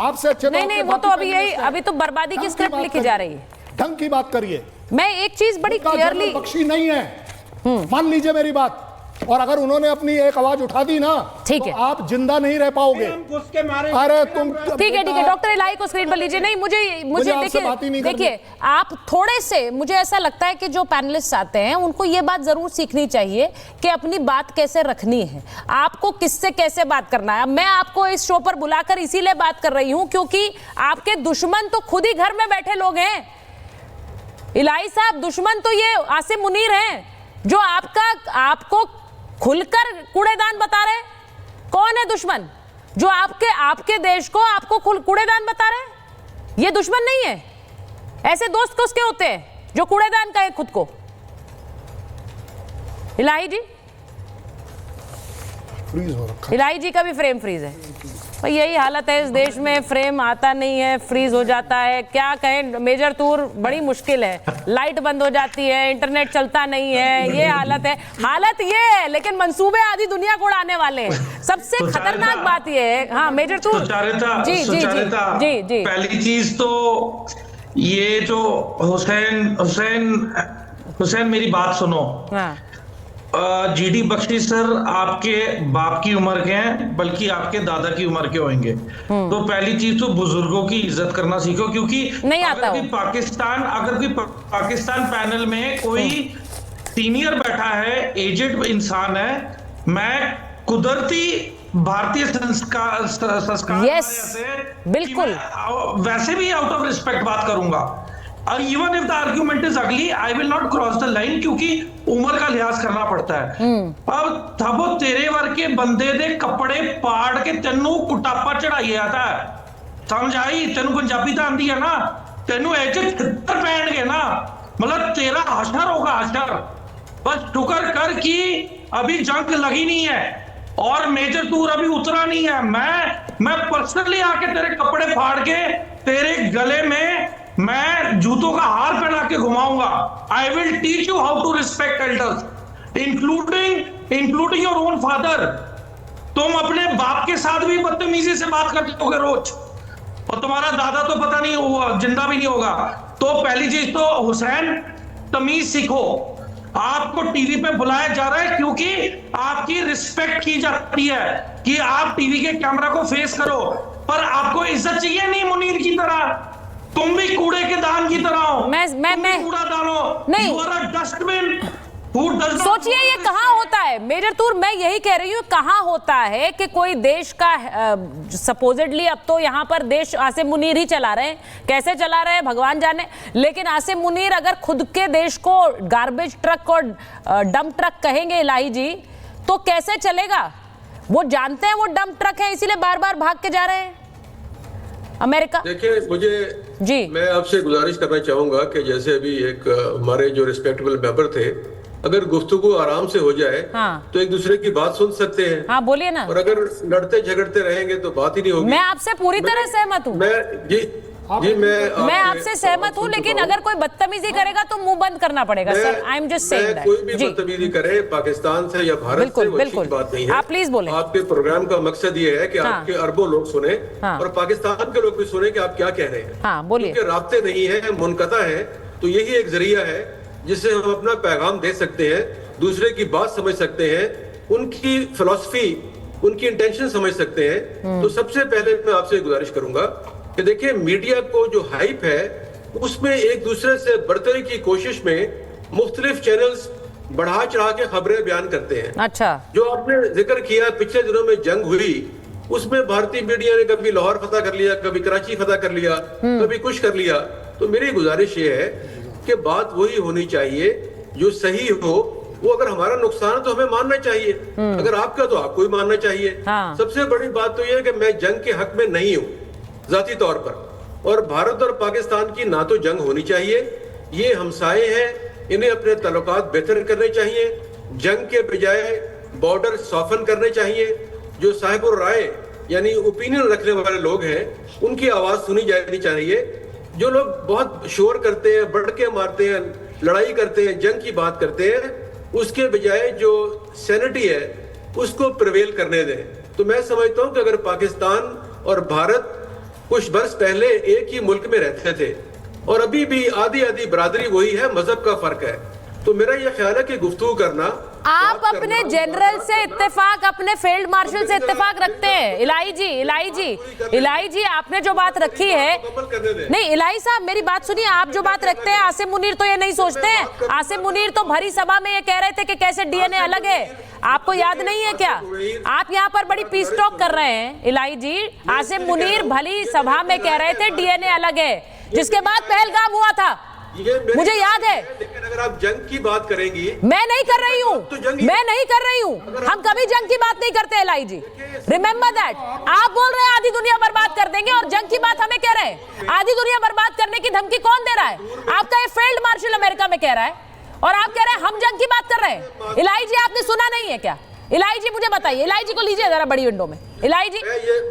आपसे अच्छे नहीं, वो तो अभी यही, अभी तो बर्बादी की स्क्रिप्ट लिखी जा रही है। ढंग की बात करिए। मैं एक चीज बड़ी क्लियरली, बख्शी नहीं है, मान लीजिए मेरी बात। और अगर उन्होंने अपनी एक आवाज उठा दी ना, ठीक है, तो आप जिंदा नहीं रह पाओगे। अरे तुम ठीक है डॉक्टर इलाही को स्क्रीन पर लीजिए। नहीं, मुझे देखिए, आप थोड़े से, मुझे ऐसा लगता है कि जो पैनलिस्ट आते हैं उनको ये बात जरूर सीखनी चाहिए कि अपनी बात कैसे रखनी है, आपको किससे कैसे बात करना है। मैं आपको इस शो पर बुलाकर इसीलिए बात कर रही हूं क्योंकि आपके दुश्मन तो खुद ही घर में बैठे लोग हैं। इलाही साहब, दुश्मन तो ये आसिम मुनीर हैं जो आपको खुलकर कूड़ेदान बता रहे। कौन है दुश्मन जो आपके देश को आपको कूड़ेदान बता रहे? ये दुश्मन नहीं है। ऐसे दोस्त किसके होते हैं जो कूड़ेदान कहे खुद को? इलाही जी, फ्रीज हो रखा है। इलाही जी का भी फ्रेम फ्रीज है। भाई यही हालत है इस देश में, फ्रेम आता नहीं है, फ्रीज हो जाता है। क्या कहें मेजर तूर, बड़ी मुश्किल है। लाइट बंद हो जाती है, इंटरनेट चलता नहीं है, ये हालत है। हालत ये है, लेकिन मंसूबे आधी दुनिया को उड़ाने वाले हैं। सबसे खतरनाक बात ये है। हाँ मेजर तूर जी जी जी जी। पहली चीज तो ये जो हुसैन मेरी बात सुनो। जीडी बख्शी सर आपके बाप की उम्र के हैं, बल्कि आपके दादा की उम्र के होंगे। तो पहली चीज तो बुजुर्गों की इज्जत करना सीखो, क्योंकि नहीं आता अगर कोई पाकिस्तान पैनल में कोई सीनियर बैठा है, एजेड इंसान है, मैं कुदरती भारतीय संस्कार यस, बिल्कुल वैसे भी आउट ऑफ रिस्पेक्ट बात करूंगा। Even if the argument is ugly, I will not cross the line, क्योंकि उम्र का लिहाज करना पड़ता है। अब थबो तेरे वर्ग के बंदे दे कपड़े पाड़ के तेनू कुटापा चढ़ाई जाता है, समझ आई? तेनू पंजाबी तो आंदी है ना, तेनू ऐसे छितर पहन ना, मतलब तेरा हशर होगा हशर। बस शुक्र कर कि अभी जंग लगी नहीं है और मेजर तूर अभी उतरा नहीं है। मैं पर्सनली आके तेरे कपड़े फाड़ के तेरे गले में मैं जूतों का हार पहना के घुमाऊंगा। I will teach you how to respect elders, including your own father. तुम अपने बाप के साथ भी बदतमीजी से बात करते होगे रोज, और तुम्हारा दादा तो पता नहीं हुआ, जिंदा भी नहीं होगा। तो पहली चीज तो हुसैन, तमीज सीखो। आपको टीवी पे बुलाया जा रहा है क्योंकि आपकी रिस्पेक्ट की जाती है कि आप टीवी के कैमरा को फेस करो, पर आपको इज्जत चाहिए नहीं मुनीर की तरह। तुम भी कूड़े के दान की तरह हो। मैं कूड़ा डालो नहीं, डस्टबिन। सोचिए ये कहाँ होता है मेजर तूर, मैं यही कह रही हूँ, कहाँ होता है कि कोई देश का सपोजिटली, अब तो यहाँ पर देश आसिम मुनीर ही चला रहे हैं, कैसे चला रहे हैं भगवान जाने, लेकिन आसिम मुनीर अगर खुद के देश को गार्बेज ट्रक और डंप ट्रक कहेंगे इलाही जी, तो कैसे चलेगा? वो जानते हैं वो डंप ट्रक है, इसीलिए बार बार भाग के जा रहे हैं अमेरिका। देखिए, मुझे जी मैं आपसे गुजारिश करना चाहूंगा कि जैसे अभी एक हमारे जो रिस्पेक्टेबल मेंबर थे, अगर गुफ्तगू आराम से हो जाए तो एक दूसरे की बात सुन सकते हैं। हाँ बोलिए ना। और अगर लड़ते झगड़ते रहेंगे तो बात ही नहीं होगी। मैं आपसे पूरी तरह सहमत हूँ। मैं आपसे सहमत हूँ, लेकिन अगर कोई बदतमीजी करेगा तो मुंह बंद करना पड़ेगा sir. I am just saying that. कोई भी बदतमीजी करे पाकिस्तान से या भारत से, वो अच्छी बात नहीं है। आप प्लीज बोलें। आपके प्रोग्राम का मकसद ये है कि आपके अरबों लोग सुने और पाकिस्तान के लोग भी सुने कि आप क्या कह रहे हैं। हाँ बोलिए। क्योंकि राब्ते नहीं है, मुनक़ता है, तो यही एक जरिया है जिससे हम अपना पैगाम दे सकते हैं, दूसरे की बात समझ सकते हैं, उनकी फिलॉसफी, उनकी इंटेंशन समझ सकते हैं। तो सबसे पहले मैं आपसे गुजारिश करूंगा कि देखिए, मीडिया को जो हाइप है उसमें एक दूसरे से बढ़तरी की कोशिश में मुख्तलिफ चैनल्स बढ़ा चढ़ा के खबरें बयान करते हैं। अच्छा, जो आपने जिक्र किया पिछले दिनों में जंग हुई, उसमें भारतीय मीडिया ने कभी लाहौर फतह कर लिया, कभी कराची फतह कर लिया, कभी कुछ कर लिया। तो मेरी गुजारिश ये है कि बात वही होनी चाहिए जो सही हो। वो अगर हमारा नुकसान है तो हमें मानना चाहिए, अगर आपका तो आपको ही मानना चाहिए। सबसे बड़ी बात तो यह है कि मैं जंग के हक में नहीं हूँ जाती तौर पर, और भारत और पाकिस्तान की ना तो जंग होनी चाहिए, ये हमसाए हैं, इन्हें अपने ताल्लुकात बेहतर करने चाहिए, जंग के बजाय बॉर्डर सॉफन करने चाहिए। जो साहिबुर राय यानी ओपिनियन रखने वाले लोग हैं, उनकी आवाज सुनी जानी चाहिए। जो लोग बहुत शोर करते हैं, बढ़ के मारते हैं, लड़ाई करते हैं, जंग की बात करते हैं, उसके बजाय जो सैनिटी है उसको प्रिवेल करने दें। तो मैं समझता हूं कि अगर पाकिस्तान और भारत कुछ बरस पहले एक ही मुल्क में रहते थे और अभी भी आधी आधी बरादरी वही है, मजहब का फर्क है, तो मेरा यह ख्याल है कि गुफ्तगू करना, आप अपने जनरल से इत्तेफाक, अपने फील्ड मार्शल से इत्तेफाक रखते हैं। इलाही जी आपने जो बात रखी है, नहीं इलाही साहब मेरी बात सुनिए, आप जो बात रखते हैं, आसिम मुनीर तो ये नहीं सोचते हैं। आसिम मुनीर तो भरी सभा में ये कह रहे थे कि कैसे डीएनए अलग है, आपको याद नहीं है क्या? आप यहाँ पर बड़ी पीस टॉक कर रहे हैं इलाही जी। आसिम मुनीर भली सभा में कह रहे थे डीएनए अलग है, जिसके बाद पहलगाम हुआ था, मुझे याद है। लेकिन अगर आप जंग की बात करेंगी, मैं नहीं कर रही हूँ, मैं नहीं कर रही हूँ, हम कभी जंग की बात नहीं करते इलाही जी, रिमेम्बर दैट। आप बोल रहे हैं आधी दुनिया बर्बाद कर देंगे और जंग की बात हमें कह रहे हैं। आधी दुनिया बर्बाद करने की धमकी कौन दे रहा है? आपका ये फील्ड मार्शल अमेरिका में कह रहा है और आप कह रहे हैं हम जंग की बात कर रहे हैं। इलाही जी आपने सुना नहीं है क्या? इलाही जी मुझे बताइए, इलाही जी को लीजिए जरा बड़ी विंडो में। इलाही जी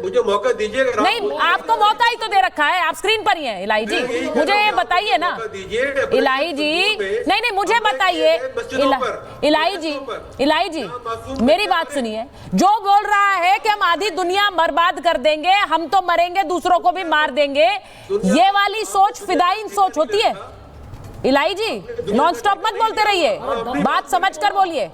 मुझे मौका दीजिए। नहीं, आपको मौका ही तो दे रखा है, आप स्क्रीन पर ही हैं इलाही जी, मुझे ये बताइए ना इलाही जी। नहीं मुझे बताइए इलाही जी मेरी बात सुनिए। जो बोल रहा है कि हम आधी दुनिया बर्बाद कर देंगे, हम तो मरेंगे, दूसरों को भी मार देंगे, ये वाली सोच फिदाइन सोच होती है इलाही जी। नॉन स्टॉप मत बोलते रहिए, बात समझ कर बोलिए।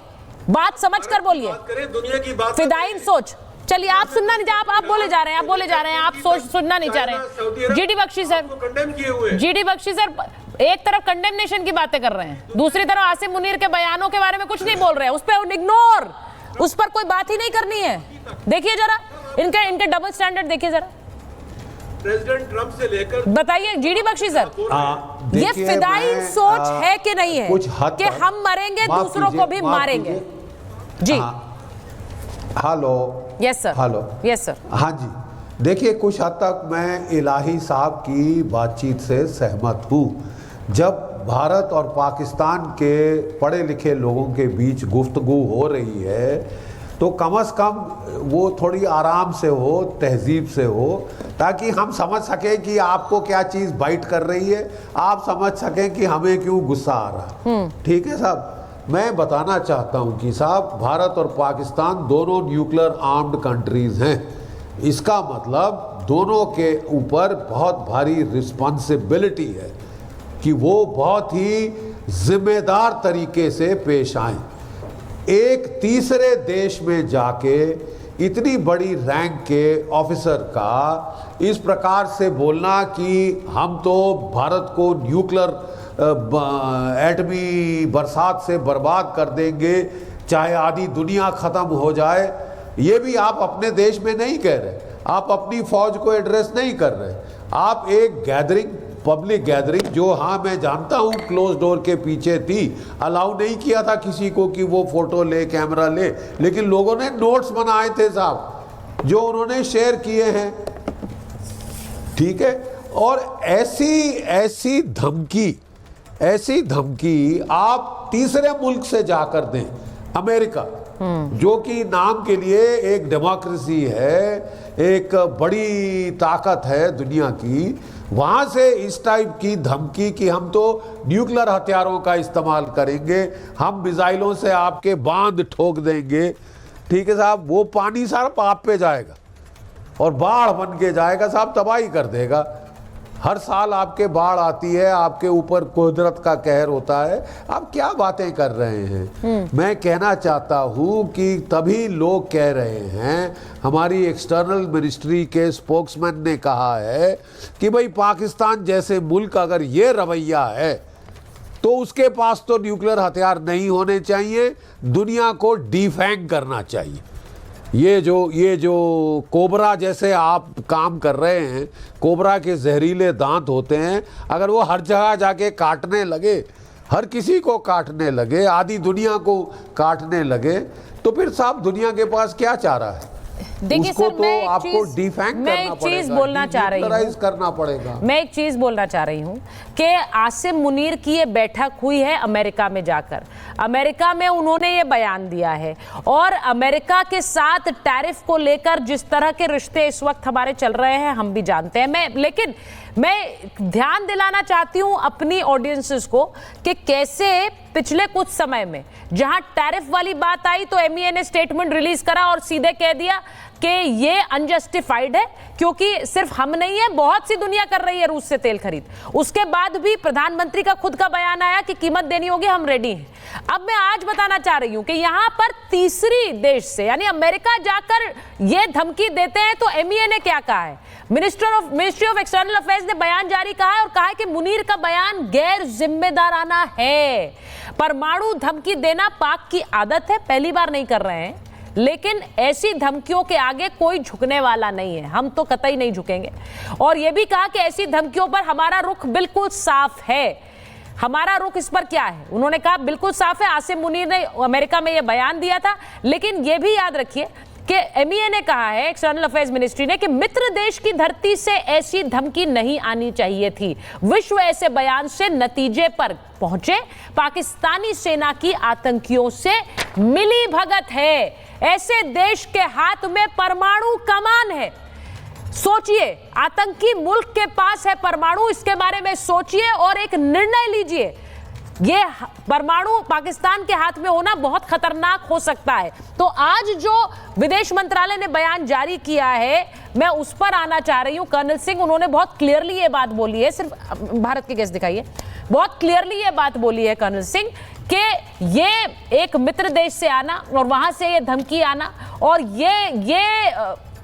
बात समझकर बोलिए, करें दुनिया की बात, फिदायीन सोच। चलिए आप सुनना नहीं, आप बोले जा रहे हैं, आप बोले जा रहे हैं, आप सुनना नहीं चाह रहे। जीडी बख्शी सर, कंडेम किए हुए, जीडी बख्शी सर एक तरफ कंडेमनेशन की बातें कर रहे हैं, दूसरी तरफ आसिम मुनीर के बयानों के बारे में कुछ नहीं बोल रहे हैं, उस पर इग्नोर, उस पर कोई बात ही नहीं करनी है। देखिए जरा इनके डबल स्टैंडर्ड देखिए जरा। प्रेसिडेंट ट्रंप से लेकर, बताइए जीडी बख्शी सर, ये फिदायीन सोच है कि नहीं है कुछ हद कि हम मरेंगे दूसरों को भी मारेंगे? जी hello, yes sir, hello, yes sir. हाँ जी, देखिए कुछ हद तक मैं इलाही साहब की बातचीत से सहमत हूँ। जब भारत और पाकिस्तान के पढ़े लिखे लोगों के बीच गुफ्तगू हो रही है तो कम से कम वो थोड़ी आराम से हो, तहजीब से हो, ताकि हम समझ सकें कि आपको क्या चीज़ बाइट कर रही है, आप समझ सकें कि हमें क्यों गुस्सा आ रहा है। ठीक है साहब, मैं बताना चाहता हूं कि साहब भारत और पाकिस्तान दोनों न्यूक्लियर आर्म्ड कंट्रीज हैं। इसका मतलब दोनों के ऊपर बहुत भारी रिस्पॉन्सिबिलिटी है कि वो बहुत ही जिम्मेदार तरीके से पेश आएं। एक तीसरे देश में जाके इतनी बड़ी रैंक के ऑफिसर का इस प्रकार से बोलना कि हम तो भारत को न्यूक्लियर एटमी बरसात से बर्बाद कर देंगे, चाहे आधी दुनिया ख़त्म हो जाए, ये भी आप अपने देश में नहीं कह रहे, आप अपनी फौज को एड्रेस नहीं कर रहे। आप एक गैदरिंग, पब्लिक गैदरिंग, जो हाँ मैं जानता हूँ क्लोज डोर के पीछे थी, अलाउ नहीं किया था किसी को कि वो फोटो ले, कैमरा ले, लेकिन लोगों ने नोट्स बनाए थे साहब जो उन्होंने शेयर किए हैं। ठीक है, और ऐसी धमकी आप तीसरे मुल्क से जाकर दें, अमेरिका जो कि नाम के लिए एक डेमोक्रेसी है, एक बड़ी ताकत है दुनिया की, वहां से इस टाइप की धमकी कि हम तो न्यूक्लियर हथियारों का इस्तेमाल करेंगे, हम मिसाइलों से आपके बांध ठोक देंगे। ठीक है साहब, वो पानी सारा आप पे जाएगा और बाढ़ बन के जाएगा साहब, तबाही कर देगा। हर साल आपके बाढ़ आती है, आपके ऊपर कुदरत का कहर होता है, आप क्या बातें कर रहे हैं। मैं कहना चाहता हूं कि तभी लोग कह रहे हैं, हमारी एक्सटर्नल मिनिस्ट्री के स्पोक्समैन ने कहा है कि भाई पाकिस्तान जैसे मुल्क अगर ये रवैया है तो उसके पास तो न्यूक्लियर हथियार नहीं होने चाहिए, दुनिया को डिफैंग करना चाहिए। ये जो कोबरा जैसे आप काम कर रहे हैं, कोबरा के जहरीले दांत होते हैं, अगर वो हर जगह जाके काटने लगे, हर किसी को काटने लगे, आधी दुनिया को काटने लगे, तो फिर साहब दुनिया के पास क्या चारा है? देखिए उसको सर, तो आपको डिफैंग करना पड़ेगा, बोलना चाह रही हूँ, करना पड़ेगा। मैं एक चीज बोलना चाह रही हूँ कि आसिम मुनीर की ये बैठक हुई है अमेरिका में जाकर, अमेरिका में उन्होंने ये बयान दिया है, और अमेरिका के साथ टैरिफ को लेकर जिस तरह के रिश्ते इस वक्त हमारे चल रहे हैं हम भी जानते हैं। लेकिन मैं ध्यान दिलाना चाहती हूं अपनी ऑडियंसेस को कि कैसे पिछले कुछ समय में जहां टैरिफ वाली बात आई तो एमईए ने स्टेटमेंट रिलीज करा और सीधे कह दिया कि ये अनजस्टिफाइड है, क्योंकि सिर्फ हम नहीं है, बहुत सी दुनिया कर रही है रूस से तेल खरीद। उसके बाद भी प्रधानमंत्री का खुद का बयान आया कि कीमत देनी होगी, हम रेडी हैं। अब मैं आज बताना चाह रही हूं कि यहां पर तीसरी देश से यानी अमेरिका जाकर ये धमकी देते हैं तो एमईए ने क्या कहा है? मिनिस्ट्री ऑफ एक्सटर्नल अफेयर्स ने बयान जारी कहा है और कहा है कि मुनीर का बयान गैर जिम्मेदाराना है। परमाणु धमकी देना पाक की आदत है, पहली बार नहीं कर रहे हैं, लेकिन ऐसी धमकियों के आगे कोई झुकने वाला नहीं है, हम तो कतई नहीं झुकेंगे। और यह भी कहा कि ऐसी धमकियों पर हमारा रुख बिल्कुल साफ है। हमारा रुख इस पर क्या है? उन्होंने कहा बिल्कुल साफ है। आसिम मुनीर ने अमेरिका में यह बयान दिया था, लेकिन यह भी याद रखिए कि एमईए ने कहा है, एक्सटर्नल अफेयर्स मिनिस्ट्री ने, कि मित्र देश की धरती से ऐसी धमकी नहीं आनी चाहिए थी। विश्व ऐसे बयान से नतीजे पर पहुंचे, पाकिस्तानी सेना की आतंकियों से मिली भगत है। ऐसे देश के हाथ में परमाणु कमान है, सोचिए, आतंकी मुल्क के पास है परमाणु, इसके बारे में सोचिए और एक निर्णय लीजिए। ये परमाणु पाकिस्तान के हाथ में होना बहुत खतरनाक हो सकता है। तो आज जो विदेश मंत्रालय ने बयान जारी किया है, मैं उस पर आना चाह रही हूं। कर्नल सिंह, उन्होंने बहुत क्लियरली ये बात बोली है, सिर्फ भारत के केस दिखाइए, बहुत क्लियरली ये बात बोली है कर्नल सिंह कि ये एक मित्र देश से आना और वहां से ये धमकी आना, और ये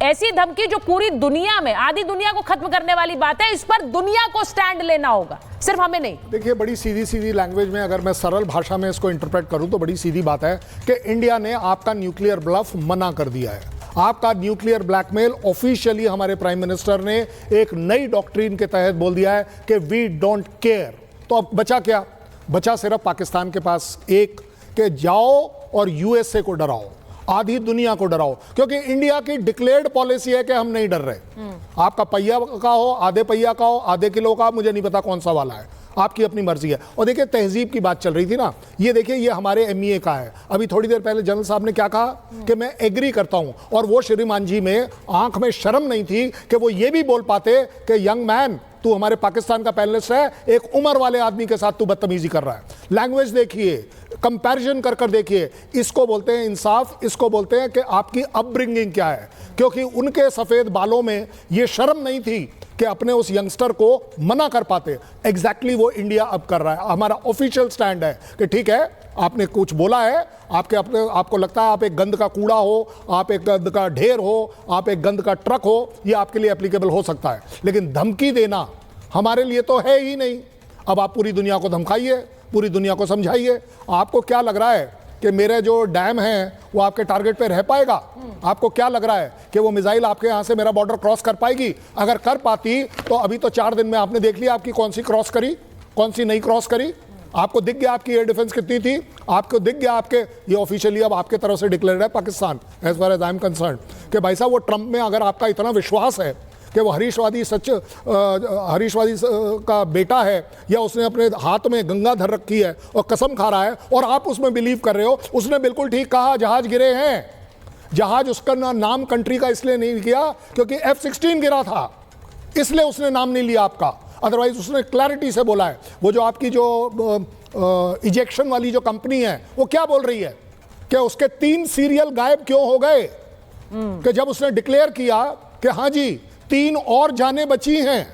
ऐसी धमकी जो पूरी दुनिया में, आधी दुनिया को खत्म करने वाली बात है। इस पर दुनिया को स्टैंड लेना होगा, सिर्फ हमें नहीं। देखिए, बड़ी सीधी सीधी लैंग्वेज में अगर मैं सरल भाषा में इसको इंटरप्रेट करूं तो बड़ी सीधी बात है कि इंडिया ने आपका न्यूक्लियर ब्लफ मना कर दिया है। आपका न्यूक्लियर ब्लैकमेल ऑफिशियली हमारे प्राइम मिनिस्टर ने एक नई डॉक्ट्रिन के तहत बोल दिया है कि वी डोंट केयर। तो अब बचा क्या? बचा सिर्फ पाकिस्तान के पास एक, कि जाओ और यूएसए को डराओ, आधी दुनिया को डराओ, क्योंकि इंडिया की डिक्लेयर्ड पॉलिसी है कि हम नहीं डर रहे। आपका पहिया का हो, आधे पहिया का हो, आधे किलो का, मुझे नहीं पता कौन सा वाला है, आपकी अपनी मर्जी है। और देखिए, तहजीब की बात चल रही थी ना, ये देखिए, ये हमारे एमईए का है। अभी थोड़ी देर पहले जनरल साहब ने क्या कहा कि मैं एग्री करता हूं, और वो श्रीमान जी में आंख में शर्म नहीं थी कि वो ये भी बोल पाते कि यंग मैन, तू हमारे पाकिस्तान का पैनलिस्ट है, एक उम्र वाले आदमी के साथ तू बदतमीजी कर रहा है। लैंग्वेज देखिए, कंपैरिजन कर कर देखिए, इसको बोलते हैं इंसाफ, इसको बोलते हैं कि आपकी अपब्रिंगिंग क्या है। क्योंकि उनके सफेद बालों में ये शर्म नहीं थी कि अपने उस यंगस्टर को मना कर पाते। एग्जैक्टली वो इंडिया अब कर रहा है। हमारा ऑफिशियल स्टैंड है कि ठीक है, आपने कुछ बोला है, आपको लगता है आप एक गंद का कूड़ा हो, आप एक गंद का ढेर हो, आप एक गंद का ट्रक हो, ये आपके लिए एप्लीकेबल हो सकता है, लेकिन धमकी देना हमारे लिए तो है ही नहीं। अब आप पूरी दुनिया को धमकाइए, पूरी दुनिया को समझाइए। आपको क्या लग रहा है कि मेरे जो डैम हैं वो आपके टारगेट पे रह पाएगा? आपको क्या लग रहा है कि वो मिसाइल आपके यहाँ से मेरा बॉर्डर क्रॉस कर पाएगी? अगर कर पाती तो अभी तो 4 दिन में आपने देख लिया आपकी कौन सी क्रॉस करी, कौन सी नहीं क्रॉस करी। आपको दिख गया आपकी एयर डिफेंस कितनी थी, आपको दिख गया आपके, ये ऑफिशियली अब आपके तरफ से डिक्लेयर है Pakistan, as far as I am concern, कि भाई साहब वो ट्रंप में अगर आपका इतना विश्वास है कि वो हरीशवादी का बेटा है, या उसने अपने हाथ में गंगा धर रखी है और कसम खा रहा है, और आप उसमें बिलीव कर रहे हो, उसने बिल्कुल ठीक कहा, जहाज गिरे हैं। जहाज उसका नाम कंट्री का इसलिए नहीं किया क्योंकि F-16 गिरा था, इसलिए उसने नाम नहीं लिया आपका। अदरवाइज उसने क्लैरिटी से बोला है। वो जो आपकी जो इजेक्शन वाली जो कंपनी है, वो क्या बोल रही है कि उसके 3 सीरियल गायब क्यों हो गए, कि जब उसने डिक्लेयर किया कि हाँ जी 3 और जानें बची हैं।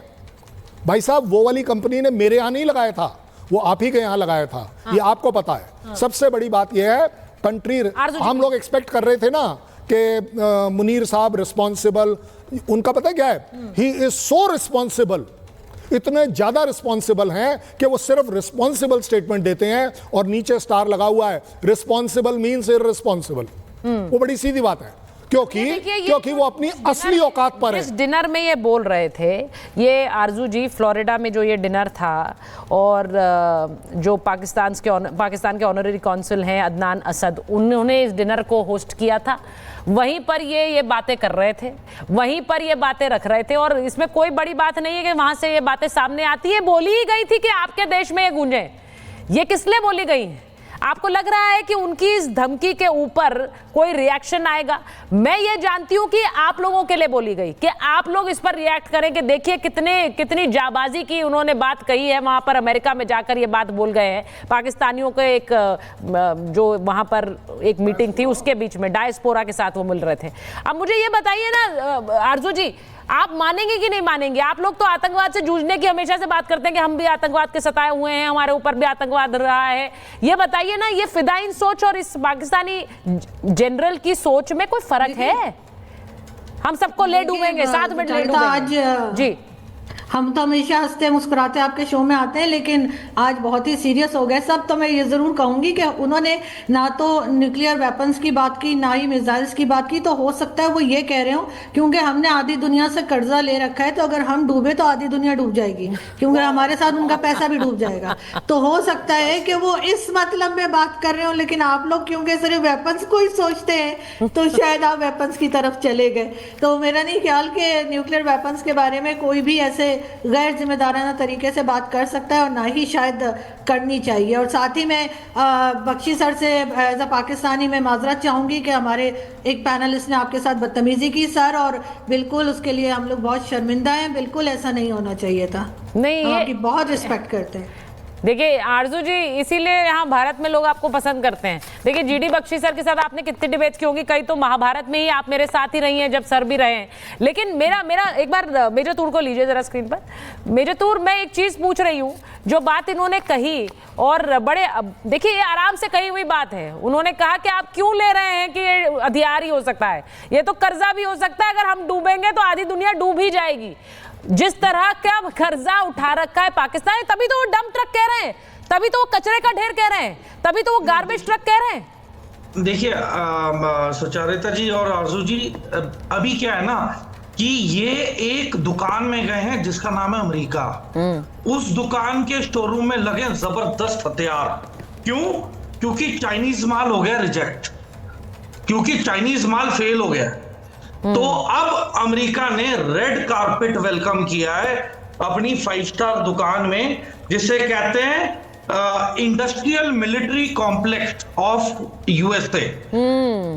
भाई साहब, वो वाली कंपनी ने मेरे यहाँ नहीं लगाया था, वो आप ही के यहाँ लगाया था। ये आपको पता है। सबसे बड़ी बात यह है, कंट्री, हम लोग एक्सपेक्ट कर रहे थे ना कि मुनीर साहब रिस्पॉन्सिबल, उनका पता क्या है, ही इज सो रिस्पॉन्सिबल, इतने ज्यादा रिस्पॉन्सिबल हैं कि वो सिर्फ रिस्पॉन्सिबल स्टेटमेंट देते हैं और नीचे स्टार लगा हुआ है, रिस्पॉन्सिबल मीन्स इररिस्पॉन्सिबल। वो बड़ी सीधी बात है, क्योंकि वो अपनी असली औकात पर है। इस डिनर में ये बोल रहे थे, ये आरजू जी, फ्लोरिडा में जो ये डिनर था, और जो पाकिस्तान के ऑनररी कॉन्सुल हैं अदनान असद, उन्होंने इस डिनर को होस्ट किया था। वहीं पर ये बातें कर रहे थे, वहीं पर ये बातें रख रहे थे, और इसमें कोई बड़ी बात नहीं है कि वहां से ये बातें सामने आती है। बोली ही गई थी कि आपके देश में ये गूंजे। ये किस लिए बोली गई? आपको लग रहा है कि उनकी इस धमकी के ऊपर कोई रिएक्शन आएगा? मैं ये जानती हूं कि आप लोगों के लिए बोली गई, कि आप लोग इस पर रिएक्ट करें कि देखिए कितनी जाबाजी की उन्होंने बात कही है। वहां पर अमेरिका में जाकर ये बात बोल गए हैं। पाकिस्तानियों के एक जो वहां पर एक मीटिंग थी, उसके बीच में डायस्पोरा के साथ वो मिल रहे थे। अब मुझे ये बताइए ना आरजू जी, आप मानेंगे कि नहीं मानेंगे? आप लोग तो आतंकवाद से जूझने की हमेशा से बात करते हैं कि हम भी आतंकवाद के सताए हुए हैं, हमारे ऊपर भी आतंकवाद रहा है। ये बताइए ना, ये फिदाइन सोच और इस पाकिस्तानी जनरल की सोच में कोई फर्क है? हम सबको ले डूबेंगे, 7 मिनट ले डूबेंगे। जी, हम तो हमेशा हंसते मुस्कुराते आपके शो में आते हैं, लेकिन आज बहुत ही सीरियस हो गए सब। तो मैं ये जरूर कहूंगी कि उन्होंने ना तो न्यूक्लियर वेपन्स की बात की, ना ही मिसाइल्स की बात की। तो हो सकता है वो ये कह रहे हो क्योंकि हमने आधी दुनिया से कर्जा ले रखा है, तो अगर हम डूबे तो आधी दुनिया डूब जाएगी, क्योंकि हमारे साथ उनका पैसा भी डूब जाएगा। तो हो सकता है कि वो इस मतलब में बात कर रहे हो, लेकिन आप लोग क्योंकि सिर्फ वेपन्स को ही सोचते हैं तो शायद आप वेपन्स की तरफ चले गए। तो मेरा नहीं ख्याल कि न्यूक्लियर वेपन्स के बारे में कोई भी ऐसे गैर जिम्मेदाराना तरीके से बात कर सकता है, और ना ही शायद करनी चाहिए। और साथ ही मैं बख्शी सर से एज अ पाकिस्तानी मैं माजरत चाहूंगी कि हमारे एक पैनलिस्ट ने आपके साथ बदतमीजी की सर, और बिल्कुल उसके लिए हम लोग बहुत शर्मिंदा हैं। बिल्कुल ऐसा नहीं होना चाहिए था। नहीं, आपकी बहुत रिस्पेक्ट करते हैं। देखिए आरजू जी, इसीलिए यहाँ भारत में लोग आपको पसंद करते हैं। देखिए जीडी बख्शी सर के साथ आपने कितनी डिबेट की होंगी, कई तो महाभारत में ही आप मेरे साथ ही रही हैं जब सर भी रहे हैं। लेकिन मेरा एक बार मेजर तूर को लीजिए जरा स्क्रीन पर। मेजर तूर, मैं एक चीज पूछ रही हूँ, जो बात इन्होंने कही और बड़े, देखिए ये आराम से कही हुई बात है। उन्होंने कहा कि आप क्यों ले रहे हैं कि ये अधियार ही हो सकता है, ये तो कर्जा भी हो सकता है, अगर हम डूबेंगे तो आधी दुनिया डूब ही जाएगी। जिस तरह का कर्जा उठा रखा है पाकिस्तान ने, तभी तो वो डंप ट्रक कह रहे हैं, तभी तो वो कचरे का ढेर कह रहे हैं, तभी तो वो गार्बेज ट्रक कह रहे हैं। देखिए सुचारिता जी और आरजू जी, अभी क्या है ना कि ये एक दुकान में गए हैं जिसका नाम है अमेरिका। उस दुकान के शोरूम में लगे जबरदस्त हथियार। क्यों? क्योंकि चाइनीज माल हो गया रिजेक्ट, क्योंकि चाइनीज माल फेल हो गया। तो अब अमेरिका ने रेड कारपेट वेलकम किया है अपनी 5 स्टार दुकान में, जिसे कहते हैं industrial military complex of USA.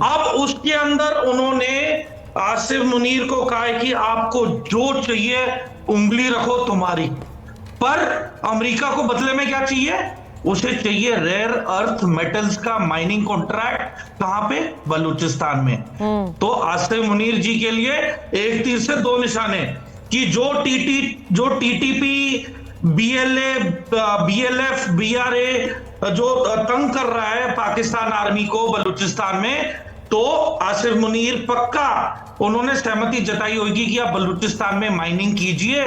अब उसके अंदर उन्होंने आसिफ मुनीर को कहा है कि आपको जो चाहिए उंगली रखो तुम्हारी, पर अमेरिका को बदले में क्या चाहिए? उसे चाहिए रेयर अर्थ मेटल्स का माइनिंग कॉन्ट्रैक्ट। कहां पे? बलूचिस्तान में। तो आसिफ मुनीर जी के लिए एक तीर से दो निशाने कि जो टीटीपी, बीएलए, बीएलएफ, बीआरए जो तंग कर रहा है पाकिस्तान आर्मी को बलूचिस्तान में, तो आसिफ मुनीर पक्का उन्होंने सहमति जताई होगी कि आप बलूचिस्तान में माइनिंग कीजिए,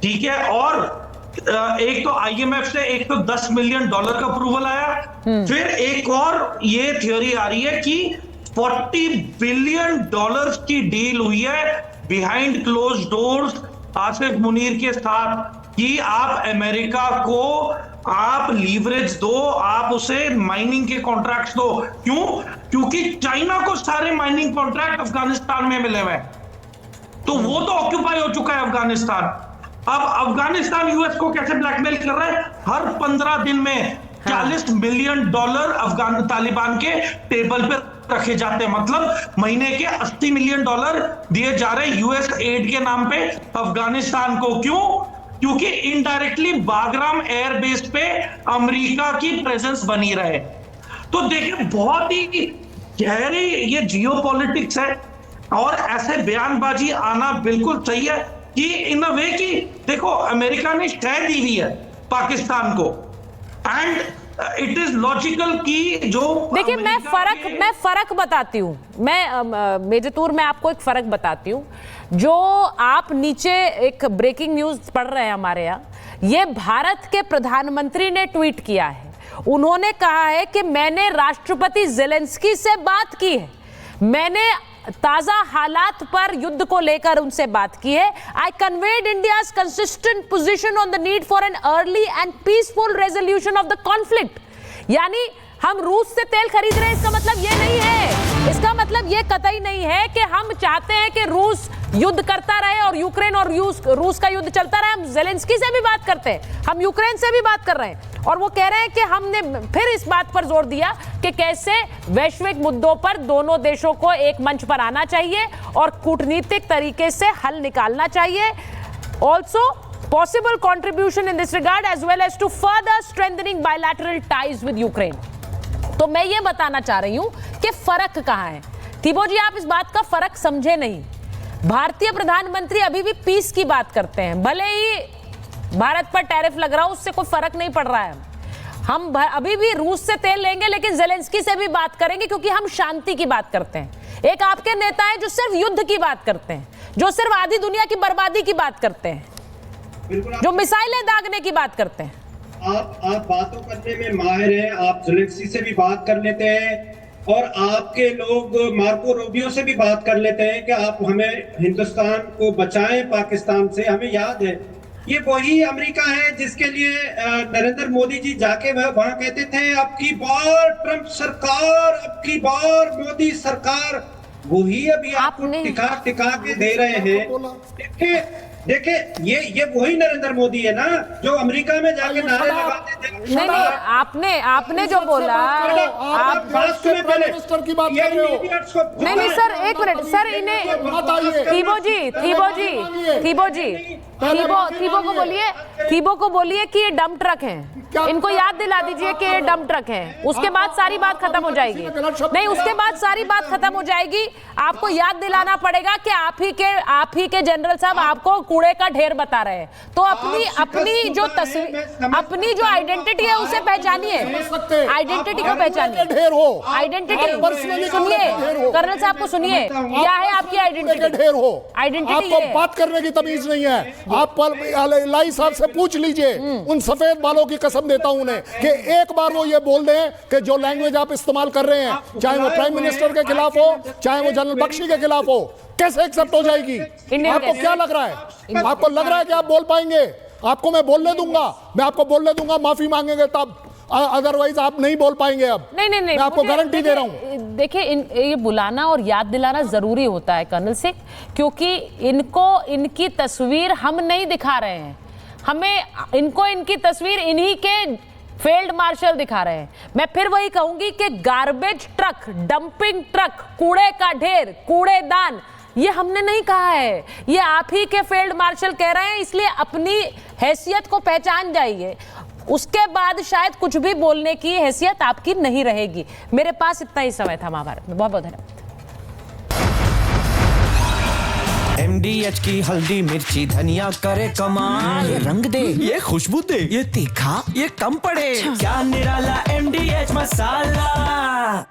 ठीक है। और एक तो आईएमएफ से $110 मिलियन का अप्रूवल आया। फिर एक और ये थ्योरी आ रही है कि $40 बिलियन की डील हुई है behind close doors Asif Munir के साथ कि आप अमेरिका को आप लीवरेज दो, आप उसे माइनिंग के कॉन्ट्रैक्ट्स दो। क्यों? क्योंकि चाइना को सारे माइनिंग कॉन्ट्रैक्ट अफगानिस्तान में मिले हुए, तो वो तो ऑक्यूपाई हो चुका है अफगानिस्तान। अब अफगानिस्तान यूएस को कैसे ब्लैकमेल कर रहा है? हर 15 दिन में $40 मिलियन अफगान तालिबान के टेबल पे रखे जाते हैं। मतलब महीने के $80 मिलियन दिए जा रहे हैं यूएस एड के नाम पे अफगानिस्तान को। क्यों? क्योंकि इनडायरेक्टली बागराम एयरबेस पे अमेरिका की प्रेजेंस बनी रहे। तो देखिए बहुत ही गहरी ये जियोपॉलिटिक्स है और ऐसे बयानबाजी आना बिल्कुल सही है कि इन अ वे कि देखो अमेरिका ने शह दी हुई है पाकिस्तान को, एंड इट इज लॉजिकल कि जो देखिए मैं फर्क बताती हूँ। मैं मेजर तूर मैं आपको एक फर्क बताती हूँ। जो आप नीचे एक ब्रेकिंग न्यूज पढ़ रहे हैं हमारे यहाँ, ये भारत के प्रधानमंत्री ने ट्वीट किया है। उन्होंने कहा है कि मैंने राष्ट्रपति ज़ेलेंस्की से बात की है, मैंने ताजा हालात पर युद्ध को लेकर उनसे बात की है। I conveyed India's consistent position on the need for an early and peaceful resolution of the conflict. यानी हम रूस से तेल खरीद रहे हैं, इसका मतलब ये नहीं है, इसका मतलब ये कतई नहीं है कि हम चाहते हैं कि रूस युद्ध करता रहे और यूक्रेन और रूस का युद्ध चलता रहे। हम ज़ेलेंस्की से भी बात करते हैं, हम यूक्रेन से भी बात कर रहे हैं, और वो कह रहे हैं कि हमने फिर इस बात पर जोर दिया कि कैसे वैश्विक मुद्दों पर दोनों देशों को एक मंच पर आना चाहिए और कूटनीतिक तरीके से हल निकालना चाहिए। Also possible contribution in this regard as well as to further strengthening bilateral ties with Ukraine। तो मैं ये बताना चाह रही हूं कि फर्क कहां है। थिबो जी, आप इस बात का फर्क समझे नहीं। भारतीय प्रधानमंत्री अभी भी पीस की बात करते हैं, भले ही भारत पर टैरिफ लग रहा हो, उससे कोई फर्क नहीं पड़ रहा है। हम अभी भी रूस से तेल लेंगे, लेकिन ज़ेलेंस्की से भी बात करेंगे, क्योंकि हम शांति की बात करते हैं। एक आपके नेता हैं जो सिर्फ युद्ध की बात करते हैं, जो सिर्फ आधी दुनिया की बर्बादी की बात करते हैं, जो मिसाइलें दागने की बात करते हैं। आप बातों करने में माहिर हैं, आप ज़ेलेंस्की से भी बात कर लेते हैं और आपके लोग मार्को रूबियो से भी बात कर लेते हैं कि आप हमें हिंदुस्तान को बचाएं पाकिस्तान से। हमें याद है ये वही अमेरिका है जिसके लिए नरेंद्र मोदी जी जाके वहां कहते थे अब की बार ट्रंप सरकार, अब की बार मोदी सरकार। वही अभी आपको टिका के दे रहे हैं। देखिए ये वही नरेंद्र मोदी है ना जो अमेरिका में जाके नारे लगाते थे। नहीं, आपने जो बोला, आप मिनिस्टर की बात कर रहे हो। नहीं सर, एक मिनट सर, इन्हें थिबो जी थीबो को बोलिए कि ये डंप ट्रक हैं। इनको याद दिला दीजिए कि ये डंप ट्रक हैं। उसके बाद सारी बात खत्म हो जाएगी। नहीं, उसके बाद सारी बात खत्म हो जाएगी। आपको याद दिलाना पड़ेगा कि आप ही के जनरल साहब आपको कूड़े का ढेर बता रहे हैं। तो अपनी जो तस्वीर, अपनी जो आइडेंटिटी है उसे पहचानिए, आइडेंटिटी को पहचानिए। आइडेंटिटी सुनिए, कर्नल साहब को सुनिए, क्या है आपकी आइडेंटिटी? ढेर हो, आइडेंटिटी आपको बात करने की तमीज नहीं है। आप लाई साहब से पूछ लीजिए, उन सफेद बालों की कसम देता हूं उन्हें कि एक बार वो ये बोल दें कि जो लैंग्वेज आप इस्तेमाल कर रहे हैं, चाहे वो प्राइम मिनिस्टर के खिलाफ हो, चाहे वो जनरल बख्शी के खिलाफ हो, कैसे एक्सेप्ट हो जाएगी? आपको क्या लग रहा है? आपको लग रहा है कि आप बोल पाएंगे? आपको मैं बोलने दूंगा, मैं आपको बोलने दूंगा, माफी मांगेंगे तब, अदरवाइज आप नहीं बोल पाएंगे। अब नहीं, मैं आपको गारंटी दे रहा हूं। देखिए, ये बुलाना और याद दिलाना जरूरी होता है कर्नल सिंह, क्योंकि इनकी तस्वीर हम नहीं दिखा रहे हैं, इनकी तस्वीर इन्हीं के फील्ड मार्शल दिखा रहे हैं। मैं फिर वही कहूंगी कि गार्बेज ट्रक, डंपिंग ट्रक, कूड़े का ढेर, कूड़ेदान, ये हमने नहीं कहा है, ये आप ही के फील्ड मार्शल कह रहे हैं। इसलिए अपनी हैसियत को पहचान जाइए, उसके बाद शायद कुछ भी बोलने की हैसियत आपकी नहीं रहेगी। मेरे पास इतना ही समय था महाभारत में। बहुत बहुत धन्यवाद। MDH की हल्दी मिर्ची धनिया करे कमाल, ये रंग दे, ये खुशबू दे, ये तीखा, ये कम पड़े, क्या निराला MDH मसाला।